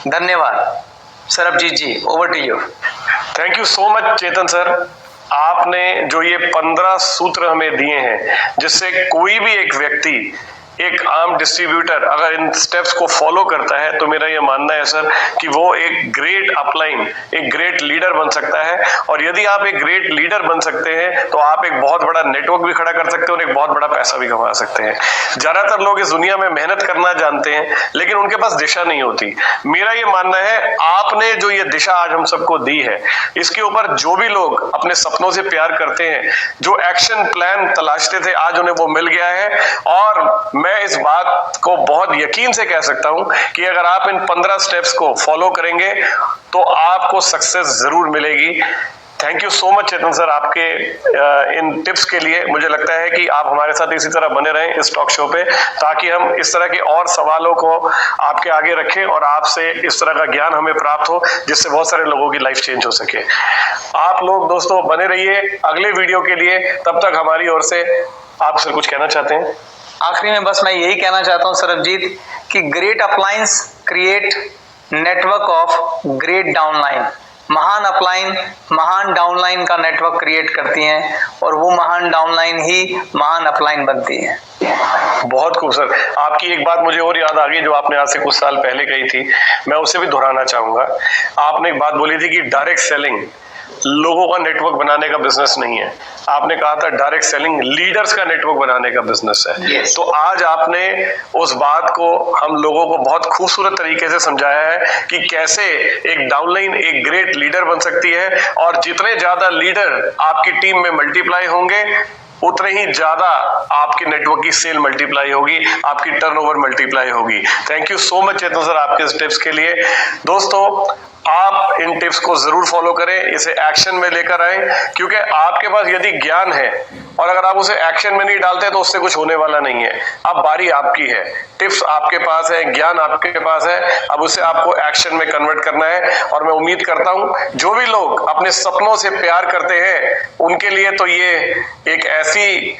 धन्यवाद। Sarabjeet ji, over to you. Thank you so much Chetan sir. आपने जो ये 15 सूत्र हमें दिए हैं, जिससे कोई भी एक व्यक्ति, एक आम डिस्ट्रीब्यूटर अगर इन स्टेप्स को फॉलो करता है, तो मेरा ये मानना है सर कि वो एक ग्रेट अपलाइन, एक ग्रेट लीडर बन सकता है। और यदि आप एक ग्रेट लीडर बन सकते हैं तो आप एक बहुत बड़ा नेटवर्क भी खड़ा कर सकते हैं और एक बहुत बड़ा पैसा भी कमा सकते हैं। ज्यादातर लोग इस दुनिया में मेहनत करना जानते हैं, लेकिन उनके पास दिशा नहीं होती। मेरा ये मानना है, आपने जो ये दिशा आज हम सबको दी है, इसके ऊपर जो भी लोग अपने सपनों से प्यार करते हैं, जो एक्शन प्लान तलाशते थे, आज उन्हें वो मिल गया है। और मैं इस बात को बहुत यकीन से कह सकता हूं कि अगर आप इन 15 स्टेप्स को फॉलो करेंगे तो आपको सक्सेस जरूर मिलेगी। Thank you so much Chetan sir आपके इन टिप्स के लिए। मुझे लगता है कि आप हमारे साथ इसी तरह बने रहें इस टॉक शो पे, ताकि हम इस तरह के और सवालों को आपके आगे रखें और आपसे इस तरह का ज्ञान हमें प्राप्त हो, जिससे बहुत सारे लोगों की लाइफ चेंज हो सके। आप लोग दोस्तों बने रहिए अगले वीडियो के लिए। तब तक हमारी ओर से आप सर कुछ कहना चाहते हैं? आखिरी में बस मैं यही कहना चाहता हूं सरबजीत कि great अपलाइंस create network of great downline. महान अपलाइन महान डाउनलाइन का नेटवर्क क्रिएट करती हैं और वो महान डाउनलाइन ही महान अपलाइन बनती है। बहुत खूब सर। आपकी एक बात मुझे और याद आ गई जो आपने आज से कुछ साल पहले कही थी, मैं उसे भी दोहराना चाहूंगा। आपने एक बात बोली थी कि डायरेक्ट सेलिंग लोगों का नेटवर्क बनाने का बिजनेस नहीं है, आपने कहा था डायरेक्ट सेलिंग लीडर्स का नेटवर्क बनाने का बिजनेस है। Yes. तो आज आपने उस बात को हम लोगों को बहुत खूबसूरत तरीके से समझाया है कि कैसे एक डाउनलाइन एक ग्रेट लीडर बन सकती है, और जितने ज्यादा लीडर आपकी टीम में मल्टीप्लाई होंगे उतने ही ज्यादा आपके नेटवर्क की सेल मल्टीप्लाई होगी, आपकी टर्नओवर मल्टीप्लाई होगी। Thank you so much Chetan sir आपके इस टिप्स के लिए। दोस्तों, आप इन टिप्स को जरूर फॉलो करें, इसे एक्शन में लेकर आए, क्योंकि आपके पास यदि ज्ञान है और अगर आप उसे एक्शन में नहीं डालते तो उससे कुछ होने वाला नहीं है। अब बारी आपकी है, टिप्स आपके पास है, ज्ञान आपके पास है, अब उसे आपको एक्शन में कन्वर्ट करना है। और मैं उम्मीद करता हूं जो भी लोग अपने सपनों से प्यार करते हैं उनके लिए तो ये एक ऐसी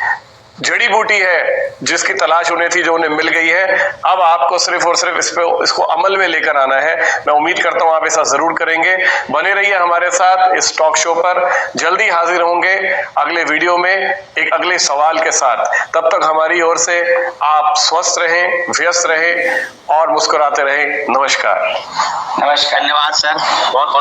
जड़ी बूटी है जिसकी तलाश उन्हें थी, जो उन्हें मिल गई है। अब आपको सिर्फ और सिर्फ इसको अमल में लेकर आना है। मैं उम्मीद करता हूं आप ऐसा जरूर करेंगे। बने रहिए हमारे साथ इस टॉक शो पर, जल्दी हाजिर होंगे अगले वीडियो में एक अगले सवाल के साथ। तब तक हमारी ओर से आप स्वस्थ रहें, व्यस्त रहें और मुस्कुराते रहें। नमस्कार। नमस्कार, धन्यवाद सर, बहुत